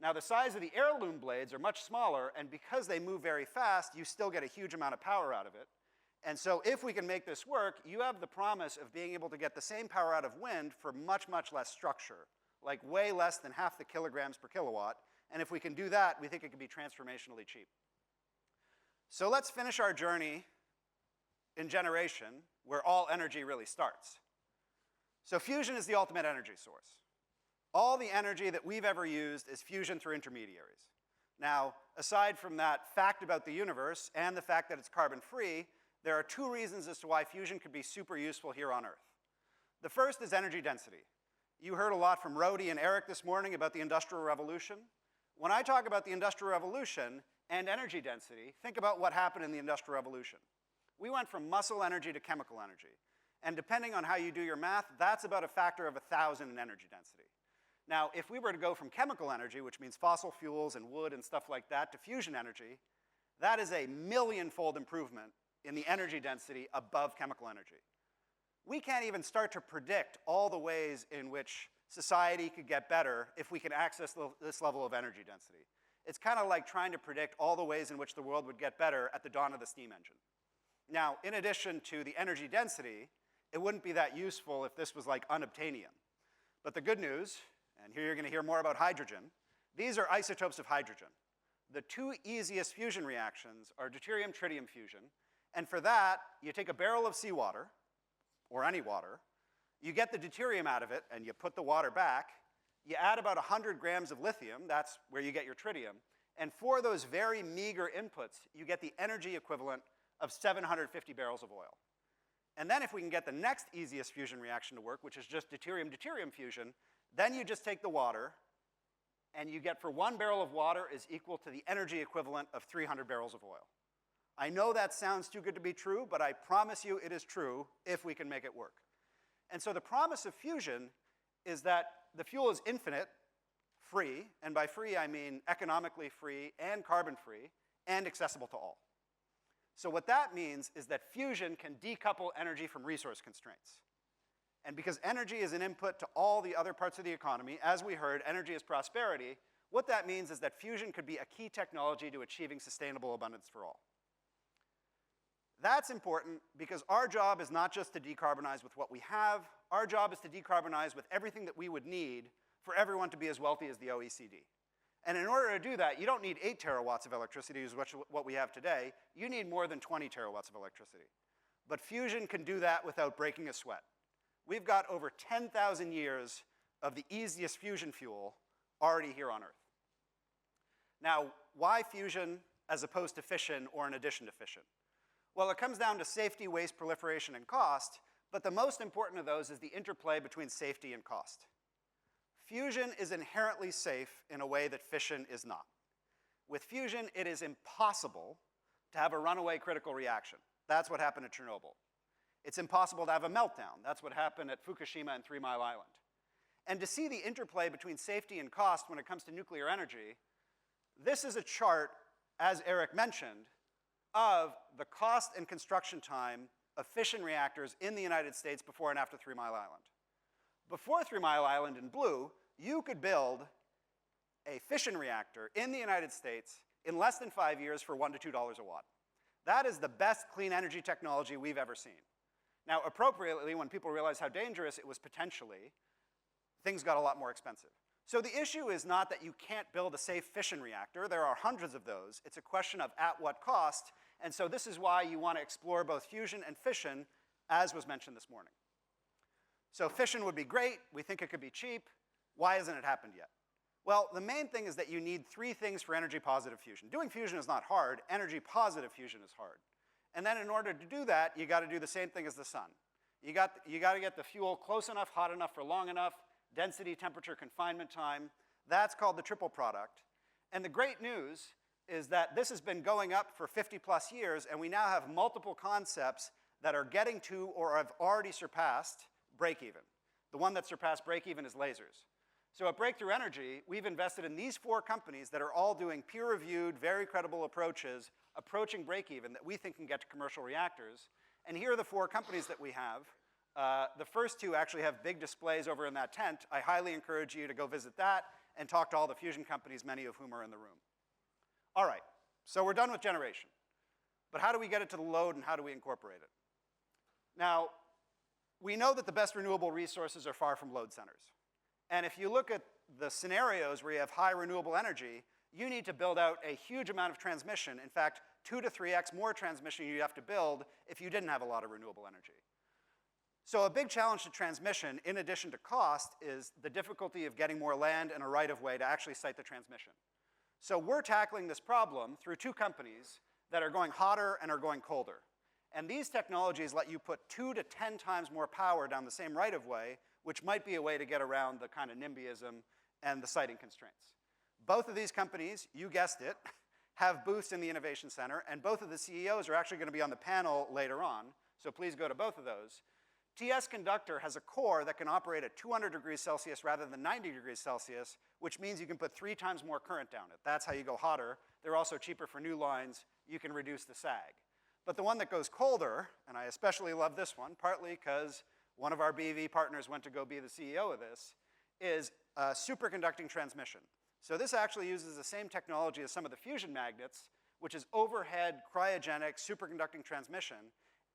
Now, the size of the heirloom blades are much smaller, and because they move very fast, you still get a huge amount of power out of it. And so if we can make this work, you have the promise of being able to get the same power out of wind for much, much less structure, like way less than half the kilograms per kilowatt. And if we can do that, we think it can be transformationally cheap. So let's finish our journey in generation, where all energy really starts. So fusion is the ultimate energy source. All the energy that we've ever used is fusion through intermediaries. Now, aside from that fact about the universe and the fact that it's carbon-free, there are two reasons as to why fusion could be super useful here on Earth. The first is energy density. You heard a lot from Rhodey and Eric this morning about the Industrial Revolution. When I talk about the Industrial Revolution and energy density, think about what happened in the Industrial Revolution. We went from muscle energy to chemical energy. And depending on how you do your math, that's about a factor of 1,000 in energy density. Now, if we were to go from chemical energy, which means fossil fuels and wood and stuff like that, to fusion energy, that is a million-fold improvement in the energy density above chemical energy. We can't even start to predict all the ways in which society could get better if we can access this level of energy density. It's kind of like trying to predict all the ways in which the world would get better at the dawn of the steam engine. Now, in addition to the energy density, it wouldn't be that useful if this was like unobtainium. But the good news, and here you're going to hear more about hydrogen, these are isotopes of hydrogen. The two easiest fusion reactions are deuterium-tritium fusion. And for that, you take a barrel of seawater, or any water, you get the deuterium out of it, and you put the water back. You add about 100 grams of lithium, that's where you get your tritium. And for those very meager inputs, you get the energy equivalent of 750 barrels of oil. And then if we can get the next easiest fusion reaction to work, which is just deuterium-deuterium fusion, then you just take the water, and you get for 1 barrel of water is equal to the energy equivalent of 300 barrels of oil. I know that sounds too good to be true, but I promise you it is true if we can make it work. And so the promise of fusion is that the fuel is infinite, free, and by free I mean economically free and carbon-free, and accessible to all. So what that means is that fusion can decouple energy from resource constraints. And because energy is an input to all the other parts of the economy, as we heard, energy is prosperity, what that means is that fusion could be a key technology to achieving sustainable abundance for all. That's important because our job is not just to decarbonize with what we have. Our job is to decarbonize with everything that we would need for everyone to be as wealthy as the OECD. And in order to do that, you don't need 8 terawatts of electricity, which is what we have today. You need more than 20 terawatts of electricity. But fusion can do that without breaking a sweat. We've got over 10,000 years of the easiest fusion fuel already here on Earth. Now, why fusion as opposed to fission or in addition to fission? Well, it comes down to safety, waste, proliferation, and cost, but the most important of those is the interplay between safety and cost. Fusion is inherently safe in a way that fission is not. With fusion, it is impossible to have a runaway critical reaction. That's what happened at Chernobyl. It's impossible to have a meltdown. That's what happened at Fukushima and 3 Mile Island. And to see the interplay between safety and cost when it comes to nuclear energy, this is a chart, as Eric mentioned, of the cost and construction time of fission reactors in the United States before and after 3 Mile Island. Before 3 Mile Island in blue, you could build a fission reactor in the United States in less than 5 years for $1 to $2 a watt. That is the best clean energy technology we've ever seen. Now, appropriately, when people realized how dangerous it was potentially, things got a lot more expensive. So the issue is not that you can't build a safe fission reactor. There are hundreds of those. It's a question of at what cost. And so this is why you want to explore both fusion and fission, as was mentioned this morning. So fission would be great. We think it could be cheap. Why hasn't it happened yet? Well, the main thing is that you need 3 things for energy-positive fusion. Doing fusion is not hard. Energy-positive fusion is hard. And then in order to do that, you got to do the same thing as the sun. You got to get the fuel close enough, hot enough for long enough, density, temperature, confinement time. That's called the triple product. And the great news is that this has been going up for 50 plus years, and we now have multiple concepts that are getting to or have already surpassed break-even. The one that surpassed break-even is lasers. So at Breakthrough Energy, we've invested in these 4 companies that are all doing peer-reviewed, very credible approaches, approaching break-even that we think can get to commercial reactors. And here are the 4 companies that we have. The first 2 actually have big displays over in that tent. I highly encourage you to go visit that and talk to all the fusion companies, many of whom are in the room. All right, so we're done with generation. But how do we get it to the load and how do we incorporate it? Now, we know that the best renewable resources are far from load centers. And if you look at the scenarios where you have high renewable energy, you need to build out a huge amount of transmission. In fact, 2 to 3x more transmission you'd have to build if you didn't have a lot of renewable energy. So a big challenge to transmission, in addition to cost, is the difficulty of getting more land and a right-of-way to actually site the transmission. So we're tackling this problem through 2 companies that are going hotter and are going colder. And these technologies let you put 2 to 10 times more power down the same right-of-way, which might be a way to get around the kind of NIMBYism and the siting constraints. Both of these companies, you guessed it, have booths in the Innovation Center, and both of the CEOs are actually going to be on the panel later on, so please go to both of those. TS Conductor has a core that can operate at 200 degrees Celsius rather than 90 degrees Celsius, which means you can put 3 times more current down it. That's how you go hotter. They're also cheaper for new lines. You can reduce the sag. But the one that goes colder, and I especially love this one, partly because one of our BV partners went to go be the CEO of this, is superconducting transmission. So this actually uses the same technology as some of the fusion magnets, which is overhead cryogenic superconducting transmission.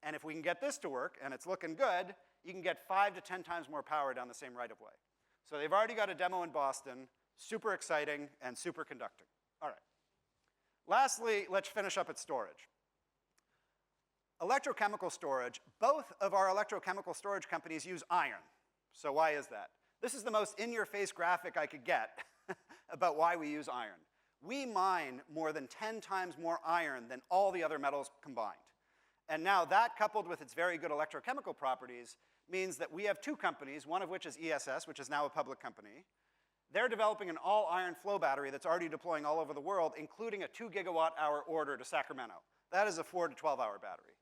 And if we can get this to work, and it's looking good, you can get 5 to 10 times more power down the same right-of-way. So they've already got a demo in Boston, super exciting and superconducting. All right. Lastly, let's finish up at storage. Electrochemical storage, both of our electrochemical storage companies use iron. So why is that? This is the most in-your-face graphic I could get about why we use iron. We mine more than 10 times more iron than all the other metals combined. And now that, coupled with its very good electrochemical properties, means that we have 2 companies, one of which is ESS, which is now a public company, They're developing an all-iron flow battery that's already deploying all over the world, including a 2 gigawatt-hour order to Sacramento. That is a 4 to 12-hour battery.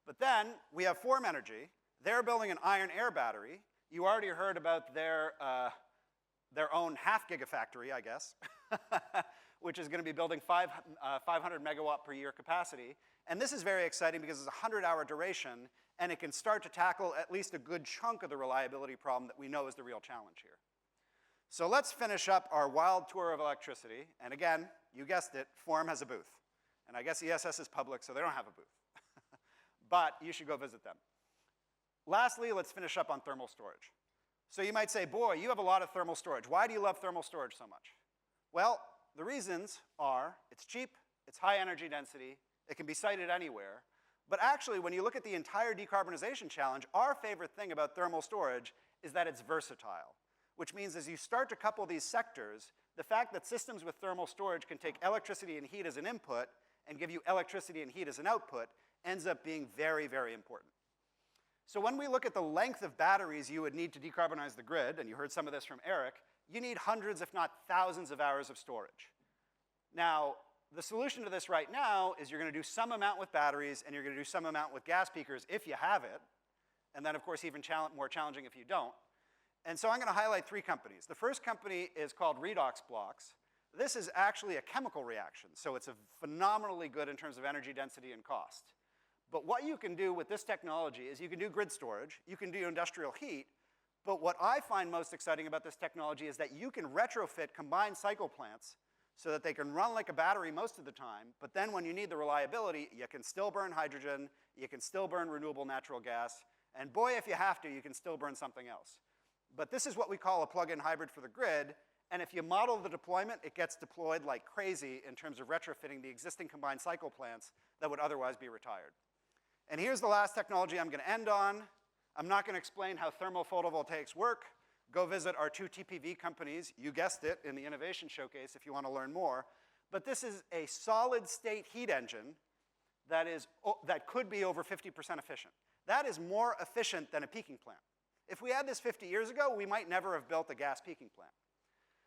But then we have Form Energy. They're building an iron-air battery. You already heard about their own half-gigafactory, I guess, which is going to be building 500 megawatt per year capacity. And this is very exciting because it's a 100-hour duration, and it can start to tackle at least a good chunk of the reliability problem that we know is the real challenge here. So let's finish up our wild tour of electricity. And again, you guessed it, Form has a booth. And I guess ESS is public, so they don't have a booth. But you should go visit them. Lastly, let's finish up on thermal storage. So you might say, boy, you have a lot of thermal storage. Why do you love thermal storage so much? Well, the reasons are it's cheap, it's high energy density, it can be sited anywhere. But actually, when you look at the entire decarbonization challenge, our favorite thing about thermal storage is that it's versatile, which means as you start to couple these sectors, the fact that systems with thermal storage can take electricity and heat as an input and give you electricity and heat as an output ends up being very, very important. So when we look at the length of batteries you would need to decarbonize the grid, and you heard some of this from Eric, you need hundreds, if not thousands of hours of storage. Now, the solution to this right now is you're going to do some amount with batteries, and you're going to do some amount with gas peakers if you have it, and then, of course, even more challenging if you don't. And so I'm going to highlight 3 companies. The first company is called Redox Blocks. This is actually a chemical reaction, so it's phenomenally good in terms of energy density and cost. But what you can do with this technology is you can do grid storage, you can do industrial heat, but what I find most exciting about this technology is that you can retrofit combined cycle plants so that they can run like a battery most of the time, but then when you need the reliability, you can still burn hydrogen, you can still burn renewable natural gas, and boy, if you have to, you can still burn something else. But this is what we call a plug-in hybrid for the grid, and if you model the deployment, it gets deployed like crazy in terms of retrofitting the existing combined cycle plants that would otherwise be retired. And here's the last technology I'm going to end on. I'm not going to explain how thermal photovoltaics work. Go visit our 2 TPV companies. You guessed it in the innovation showcase if you want to learn more. But this is a solid-state heat engine that could be over 50% efficient. That is more efficient than a peaking plant. If we had this 50 years ago, we might never have built a gas peaking plant.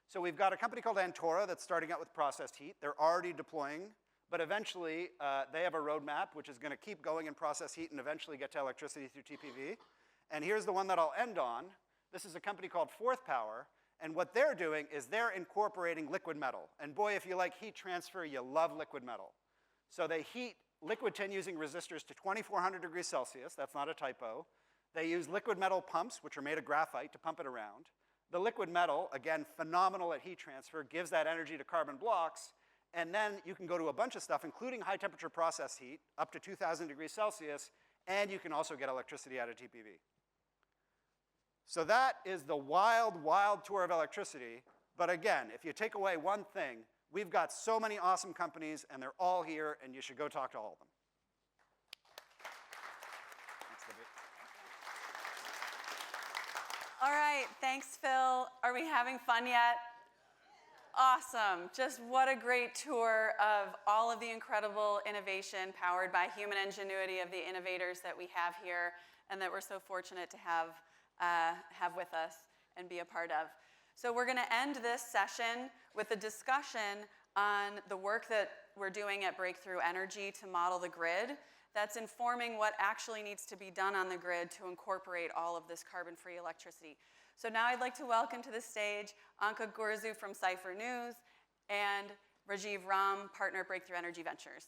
So we've got a company called Antora that's starting out with processed heat. They're already deploying. But eventually, they have a roadmap which is going to keep going in process heat and eventually get to electricity through TPV. And here's the one that I'll end on. This is a company called Fourth Power. And what they're doing is they're incorporating liquid metal. And boy, if you like heat transfer, you love liquid metal. So they heat liquid tin using resistors to 2400 degrees Celsius. That's not a typo. They use liquid metal pumps, which are made of graphite, to pump it around. The liquid metal, again, phenomenal at heat transfer, gives that energy to carbon blocks. And then you can go to a bunch of stuff, including high-temperature process heat, up to 2,000 degrees Celsius, and you can also get electricity out of TPV. So that is the wild, wild tour of electricity. But again, if you take away one thing, we've got so many awesome companies, and they're all here, and you should go talk to all of them. Thanks, Libby. All right, thanks, Phil. Are we having fun yet? Awesome. Just what a great tour of all of the incredible innovation powered by human ingenuity of the innovators that we have here and that we're so fortunate to have with us and be a part of. So we're going to end this session with a discussion on the work that we're doing at Breakthrough Energy to model the grid that's informing what actually needs to be done on the grid to incorporate all of this carbon-free electricity. So now I'd like to welcome to the stage Anca Gurzu from Cypher News and Rajeev Ram, partner at Breakthrough Energy Ventures.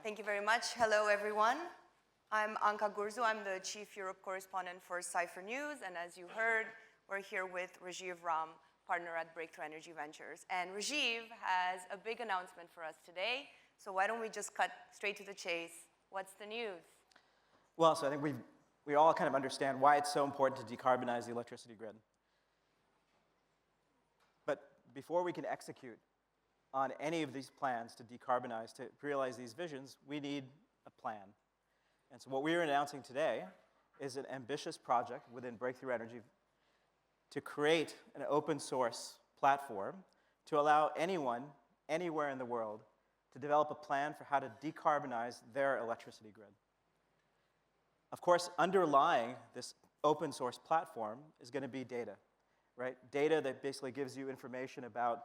Thank you very much. Hello, everyone. I'm Anca Gurzu. I'm the Chief Europe Correspondent for Cypher News. And as you heard, we're here with Rajeev Ram, partner at Breakthrough Energy Ventures. And Rajeev has a big announcement for us today. So why don't we just cut straight to the chase? What's the news? Well, so I think we all kind of understand why it's so important to decarbonize the electricity grid. But before we can execute on any of these plans to decarbonize, to realize these visions, we need a plan. And so what we're announcing today is an ambitious project within Breakthrough Energy to create an open source platform to allow anyone, anywhere in the world, to develop a plan for how to decarbonize their electricity grid. Of course, underlying this open source platform is going to be data, right? Data that basically gives you information about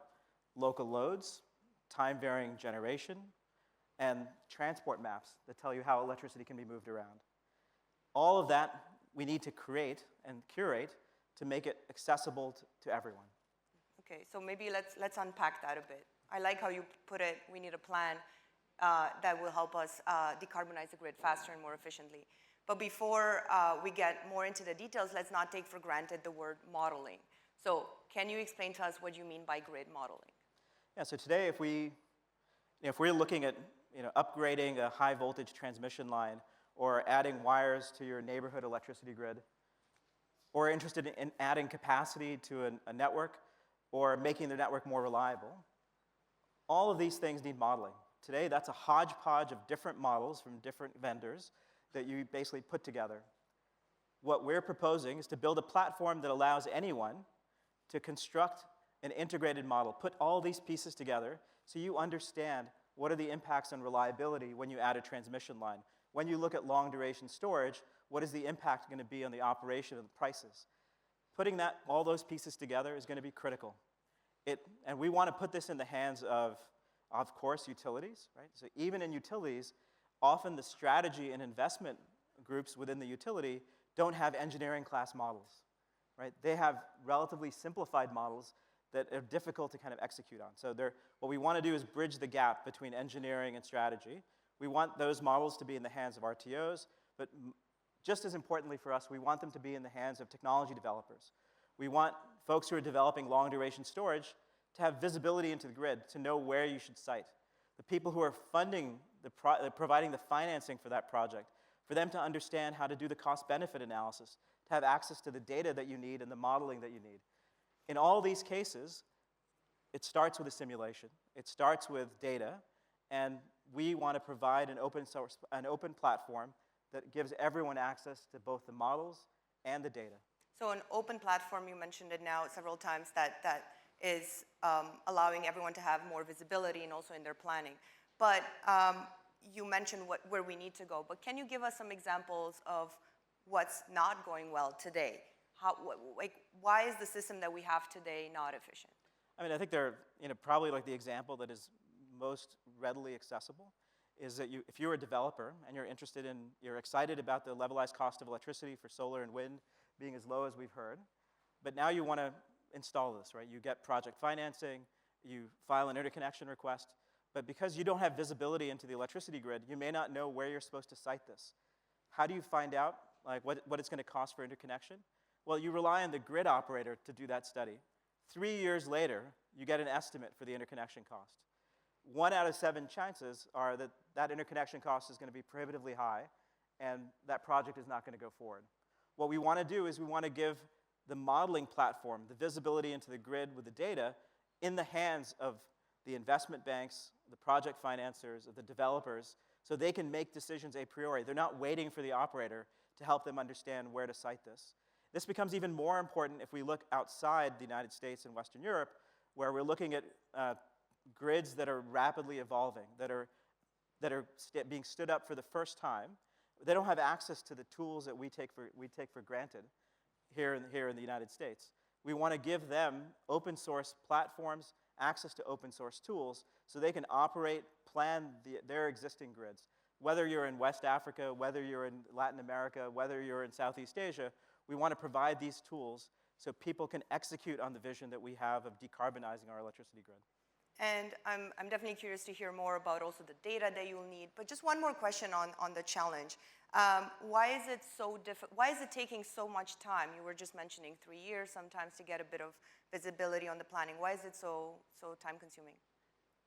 local loads, time-varying generation, and transport maps that tell you how electricity can be moved around. All of that we need to create and curate to make it accessible to everyone. Okay, so maybe let's unpack that a bit. I like how you put it, we need a plan that will help us decarbonize the grid faster and more efficiently. But before we get more into the details, let's not take for granted the word modeling. So can you explain to us what you mean by grid modeling? Yeah, so today if we're looking at upgrading a high voltage transmission line or adding wires to your neighborhood electricity grid, or interested in adding capacity to a network or making the network more reliable, all of these things need modeling. Today, that's a hodgepodge of different models from different vendors that you basically put together. What we're proposing is to build a platform that allows anyone to construct an integrated model, put all these pieces together so you understand what are the impacts on reliability when you add a transmission line. When you look at long duration storage, what is the impact going to be on the operation of the prices? Putting all those pieces together is going to be critical. And we want to put this in the hands of course, utilities, right? So even in utilities, often the strategy and investment groups within the utility don't have engineering class models, right? They have relatively simplified models that are difficult to kind of execute on. So what we want to do is bridge the gap between engineering and strategy. We want those models to be in the hands of RTOs, but just as importantly for us, we want them to be in the hands of technology developers. We want folks who are developing long-duration storage to have visibility into the grid, to know where you should site. The people who are funding, providing the financing for that project, for them to understand how to do the cost-benefit analysis, to have access to the data that you need and the modeling that you need. In all these cases, it starts with a simulation. It starts with data, and we want to provide an open platform that gives everyone access to both the models and the data. So an open platform, you mentioned it now several times, that is allowing everyone to have more visibility and also in their planning. But you mentioned where we need to go. But can you give us some examples of what's not going well today? Why is the system that we have today not efficient? I mean, I think they're probably like the example that is most readily accessible is that if you're a developer and you're excited about the levelized cost of electricity for solar and wind being as low as we've heard, but now you want to install this, right? You get project financing, you file an interconnection request, but because you don't have visibility into the electricity grid, you may not know where you're supposed to site this. How do you find out what it's going to cost for interconnection? Well, you rely on the grid operator to do that study. 3 years later, you get an estimate for the interconnection cost. 1 out of 7 chances are that interconnection cost is going to be prohibitively high, and that project is not going to go forward. What we want to do is we want to give the modeling platform, the visibility into the grid with the data, in the hands of the investment banks, the project financiers, of the developers, so they can make decisions a priori. They're not waiting for the operator to help them understand where to site this. This becomes even more important if we look outside the United States and Western Europe, where we're looking at grids that are rapidly evolving, that are being stood up for the first time. They don't have access to the tools that we take for granted here in the United States. We want to give them open source platforms, access to open source tools, so they can operate, plan their existing grids. Whether you're in West Africa, whether you're in Latin America, whether you're in Southeast Asia, we want to provide these tools so people can execute on the vision that we have of decarbonizing our electricity grid. And I'm definitely curious to hear more about also the data that you'll need. But just one more question on the challenge. Why is it so difficult? Why is it taking so much time? You were just mentioning 3 years sometimes to get a bit of visibility on the planning. Why is it so time consuming?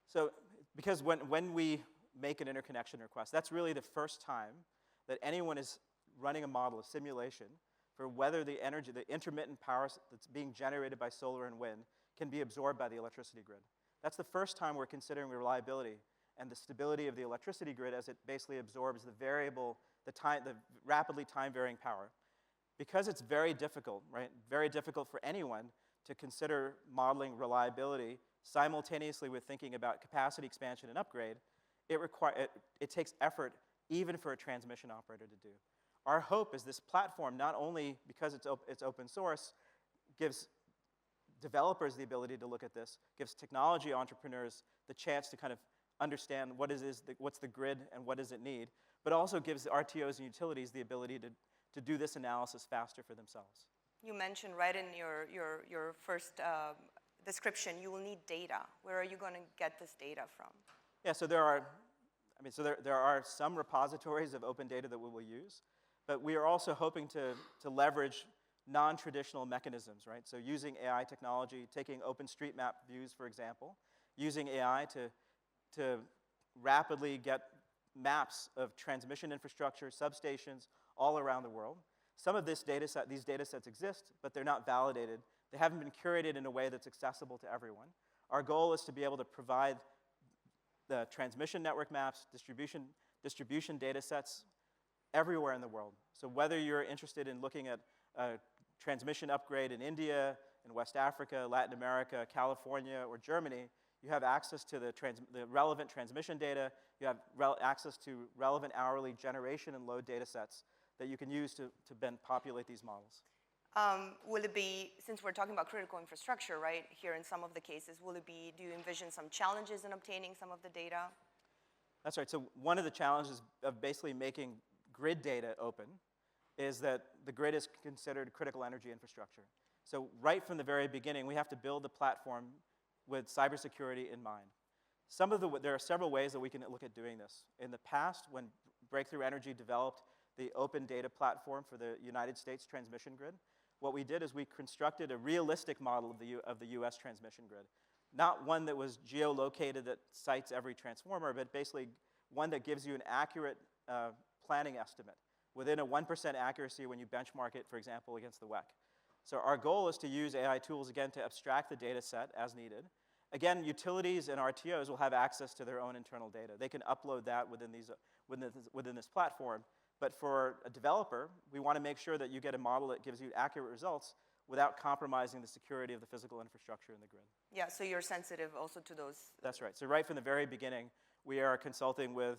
So because when we make an interconnection request, that's really the first time that anyone is running a model, a simulation, for whether the intermittent power that's being generated by solar and wind can be absorbed by the electricity grid. That's the first time we're considering reliability and the stability of the electricity grid as it basically absorbs the rapidly time-varying power. Because it's very difficult, right? Very difficult for anyone to consider modeling reliability simultaneously with thinking about capacity expansion and upgrade, it takes effort even for a transmission operator to do. our hope is this platform, not only because it's open source, gives developers the ability to look at this, gives technology entrepreneurs the chance to kind of understand what's the grid and what does it need, but also gives RTOs and utilities the ability to do this analysis faster for themselves. You mentioned right in your first description, you will need data. Where are you going to get this data from? Yeah, so there are some repositories of open data that we will use, but we are also hoping to leverage non-traditional mechanisms, right? So using AI technology, taking OpenStreetMap views, for example, using AI to rapidly get maps of transmission infrastructure, substations, all around the world. Some of these data sets exist, but they're not validated. They haven't been curated in a way that's accessible to everyone. Our goal is to be able to provide the transmission network maps, distribution data sets everywhere in the world. So whether you're interested in looking at a transmission upgrade in India, in West Africa, Latin America, California, or Germany, you have access to the relevant transmission data. You have access to relevant hourly generation and load data sets that you can use to then populate these models. Will it be, since we're talking about critical infrastructure, right, here in some of the cases, do you envision some challenges in obtaining some of the data? That's right. So one of the challenges of basically making grid data open is that the grid is considered critical energy infrastructure. So right from the very beginning, we have to build the platform with cybersecurity in mind. There are several ways that we can look at doing this. In the past, when Breakthrough Energy developed the open data platform for the United States transmission grid, what we did is we constructed a realistic model of the US transmission grid. Not one that was geolocated that cites every transformer, but basically one that gives you an accurate planning estimate within a 1% accuracy when you benchmark it, for example, against the WEC. So our goal is to use AI tools, again, to abstract the data set as needed. Again, utilities and RTOs will have access to their own internal data. They can upload that within this platform. But for a developer, we want to make sure that you get a model that gives you accurate results without compromising the security of the physical infrastructure in the grid. Yeah, so you're sensitive also to those. That's right. So right from the very beginning, we are consulting with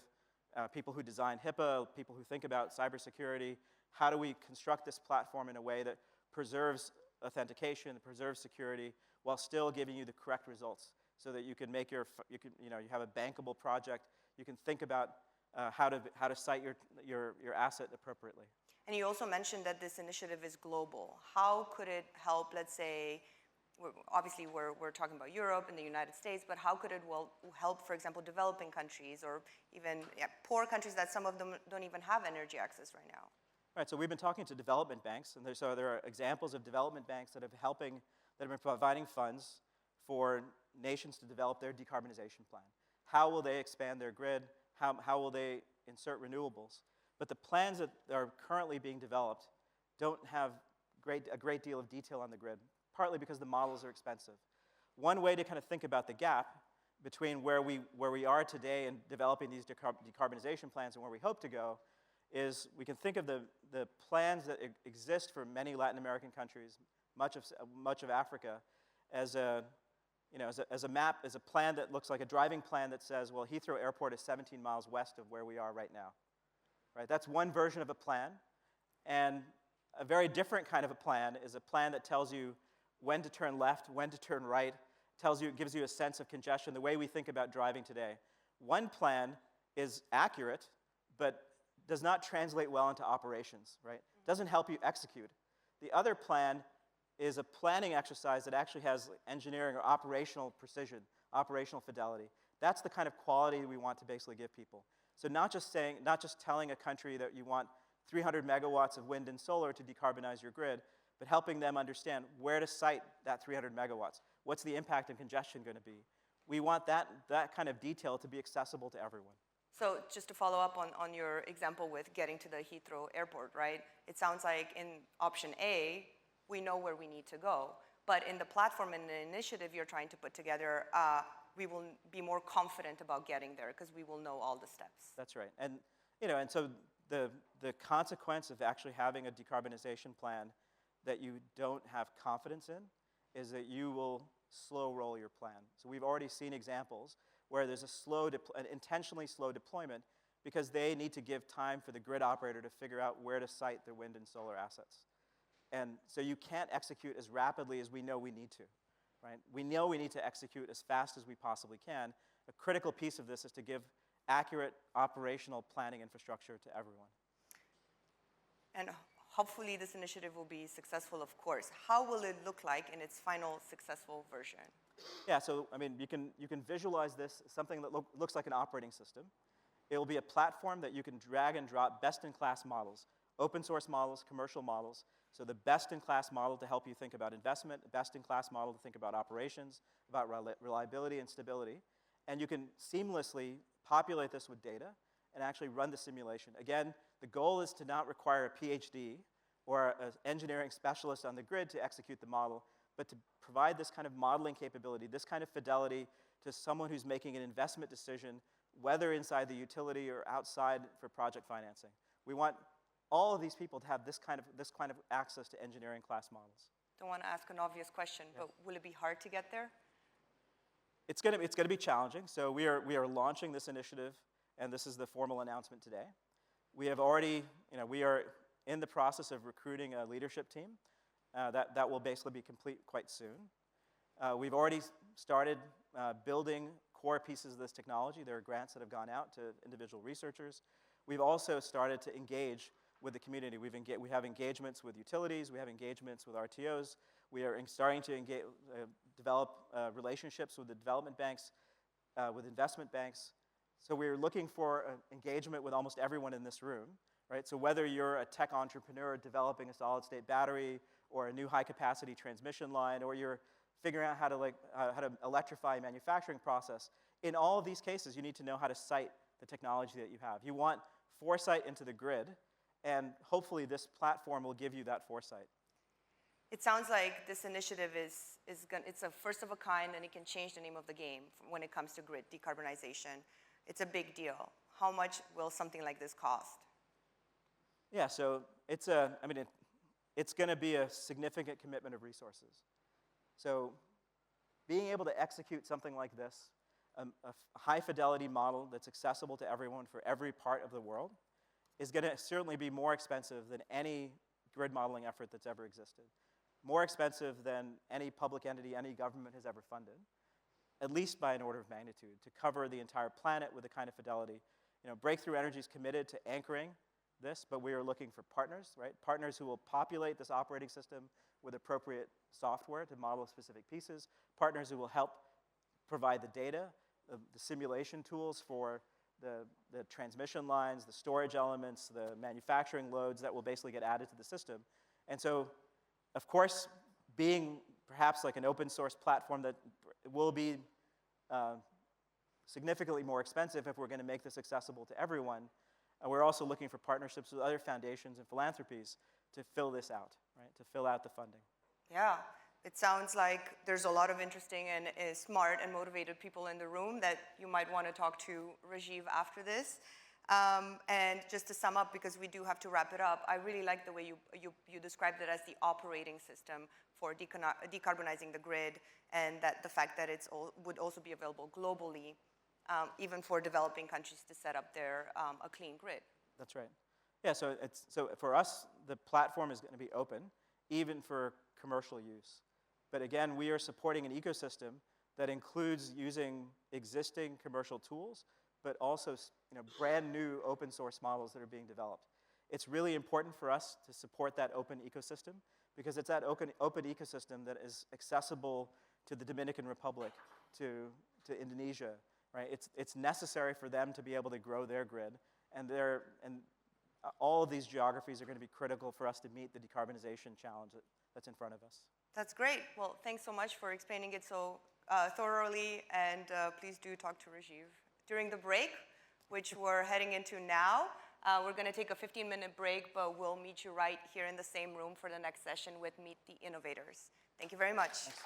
people who design HIPAA, people who think about cybersecurity. How do we construct this platform in a way that preserves authentication, preserves security, while still giving you the correct results, so that you can make you have a bankable project. You can think about how to site your asset appropriately. And you also mentioned that this initiative is global. How could it help, let's say, obviously we're talking about Europe and the United States, but how could it help, for example, developing countries or even poor countries that some of them don't even have energy access right now? Right, so we've been talking to development banks, and there are examples of development banks that have been providing funds for nations to develop their decarbonization plan. How will they expand their grid? How will they insert renewables? But the plans that are currently being developed don't have a great deal of detail on the grid, partly because the models are expensive. One way to kind of think about the gap between where we are today in developing these decarbonization plans and where we hope to go is we can think of the plans that exist for many Latin American countries, much of Africa, as a map, as a plan that looks like a driving plan that says, well, Heathrow Airport is 17 miles west of where we are right now. Right? That's one version of a plan. And a very different kind of a plan is a plan that tells you when to turn left, when to turn right, gives you a sense of congestion, the way we think about driving today. One plan is accurate, but does not translate well into operations, right? Doesn't help you execute. The other plan is a planning exercise that actually has engineering or operational precision, operational fidelity. That's the kind of quality we want to basically give people. So not just telling a country that you want 300 megawatts of wind and solar to decarbonize your grid, but helping them understand where to site that 300 megawatts. What's the impact of congestion going to be? We want that kind of detail to be accessible to everyone. So just to follow up on your example with getting to the Heathrow Airport, right? It sounds like in option A, we know where we need to go. But in the platform and the initiative you're trying to put together, we will be more confident about getting there because we will know all the steps. That's right. And so the consequence of actually having a decarbonization plan that you don't have confidence in is that you will slow roll your plan. So we've already seen examples where there's an intentionally slow deployment because they need to give time for the grid operator to figure out where to site their wind and solar assets. And so you can't execute as rapidly as we know we need to, right? We know we need to execute as fast as we possibly can. A critical piece of this is to give accurate operational planning infrastructure to everyone. And hopefully this initiative will be successful, of course. How will it look like in its final successful version? Yeah, so I mean, you can visualize this as something that looks like an operating system. It will be a platform that you can drag and drop best-in-class models, open source models, commercial models. So the best-in-class model to help you think about investment, best-in-class model to think about operations, about reliability and stability. And you can seamlessly populate this with data and actually run the simulation. Again, the goal is to not require a PhD or an engineering specialist on the grid to execute the model, but to provide this kind of modeling capability, this kind of fidelity to someone who's making an investment decision, whether inside the utility or outside for project financing. We want all of these people to have this kind of access to engineering class models. Don't want to ask an obvious question, but will it be hard to get there? It's going to be challenging. So we are launching this initiative, and this is the formal announcement today. We have already, we are in the process of recruiting a leadership team that will basically be complete quite soon. We've already started building core pieces of this technology. There are grants that have gone out to individual researchers. We've also started to engage with the community. We have engagements with utilities. We have engagements with RTOs. We are starting to develop relationships with the development banks, with investment banks. So we're looking for engagement with almost everyone in this room, right? So whether you're a tech entrepreneur developing a solid-state battery or a new high-capacity transmission line, or you're figuring out how to electrify a manufacturing process, in all of these cases, you need to know how to site the technology that you have. You want foresight into the grid, and hopefully this platform will give you that foresight. It sounds like this initiative it's a first of a kind, and it can change the name of the game when it comes to grid decarbonization. It's a big deal. How much will something like this cost? Yeah, so it's going to be a significant commitment of resources. So being able to execute something like this, a high-fidelity model that's accessible to everyone for every part of the world, is going to certainly be more expensive than any grid modeling effort that's ever existed. More expensive than any public entity, any government has ever funded, at least by an order of magnitude, to cover the entire planet with the kind of fidelity. Breakthrough Energy is committed to anchoring this, but we are looking for partners, right? Partners who will populate this operating system with appropriate software to model specific pieces, partners who will help provide the data, the simulation tools for the transmission lines, the storage elements, the manufacturing loads that will basically get added to the system. And so, of course, being perhaps like an open source platform that will be significantly more expensive if we're going to make this accessible to everyone, we're also looking for partnerships with other foundations and philanthropies to fill this out, right? To fill out the funding. Yeah. It sounds like there's a lot of interesting and smart and motivated people in the room that you might want to talk to Rajeev after this. And just to sum up, because we do have to wrap it up, I really like the way you described it as the operating system for decarbonizing the grid, and that the fact that it would also be available globally, even for developing countries to set up their a clean grid. That's right. Yeah, so for us, the platform is going to be open, even for commercial use. But again, we are supporting an ecosystem that includes using existing commercial tools, but also brand new open source models that are being developed. It's really important for us to support that open ecosystem, because it's that open ecosystem that is accessible to the Dominican Republic, to Indonesia, right? It's necessary for them to be able to grow their grid, and all of these geographies are going to be critical for us to meet the decarbonization challenge that's in front of us. That's great. Well, thanks so much for explaining it so thoroughly, and please do talk to Rajeev. During the break, which we're heading into now, we're going to take a 15-minute break, but we'll meet you right here in the same room for the next session with Meet the Innovators. Thank you very much. Thanks.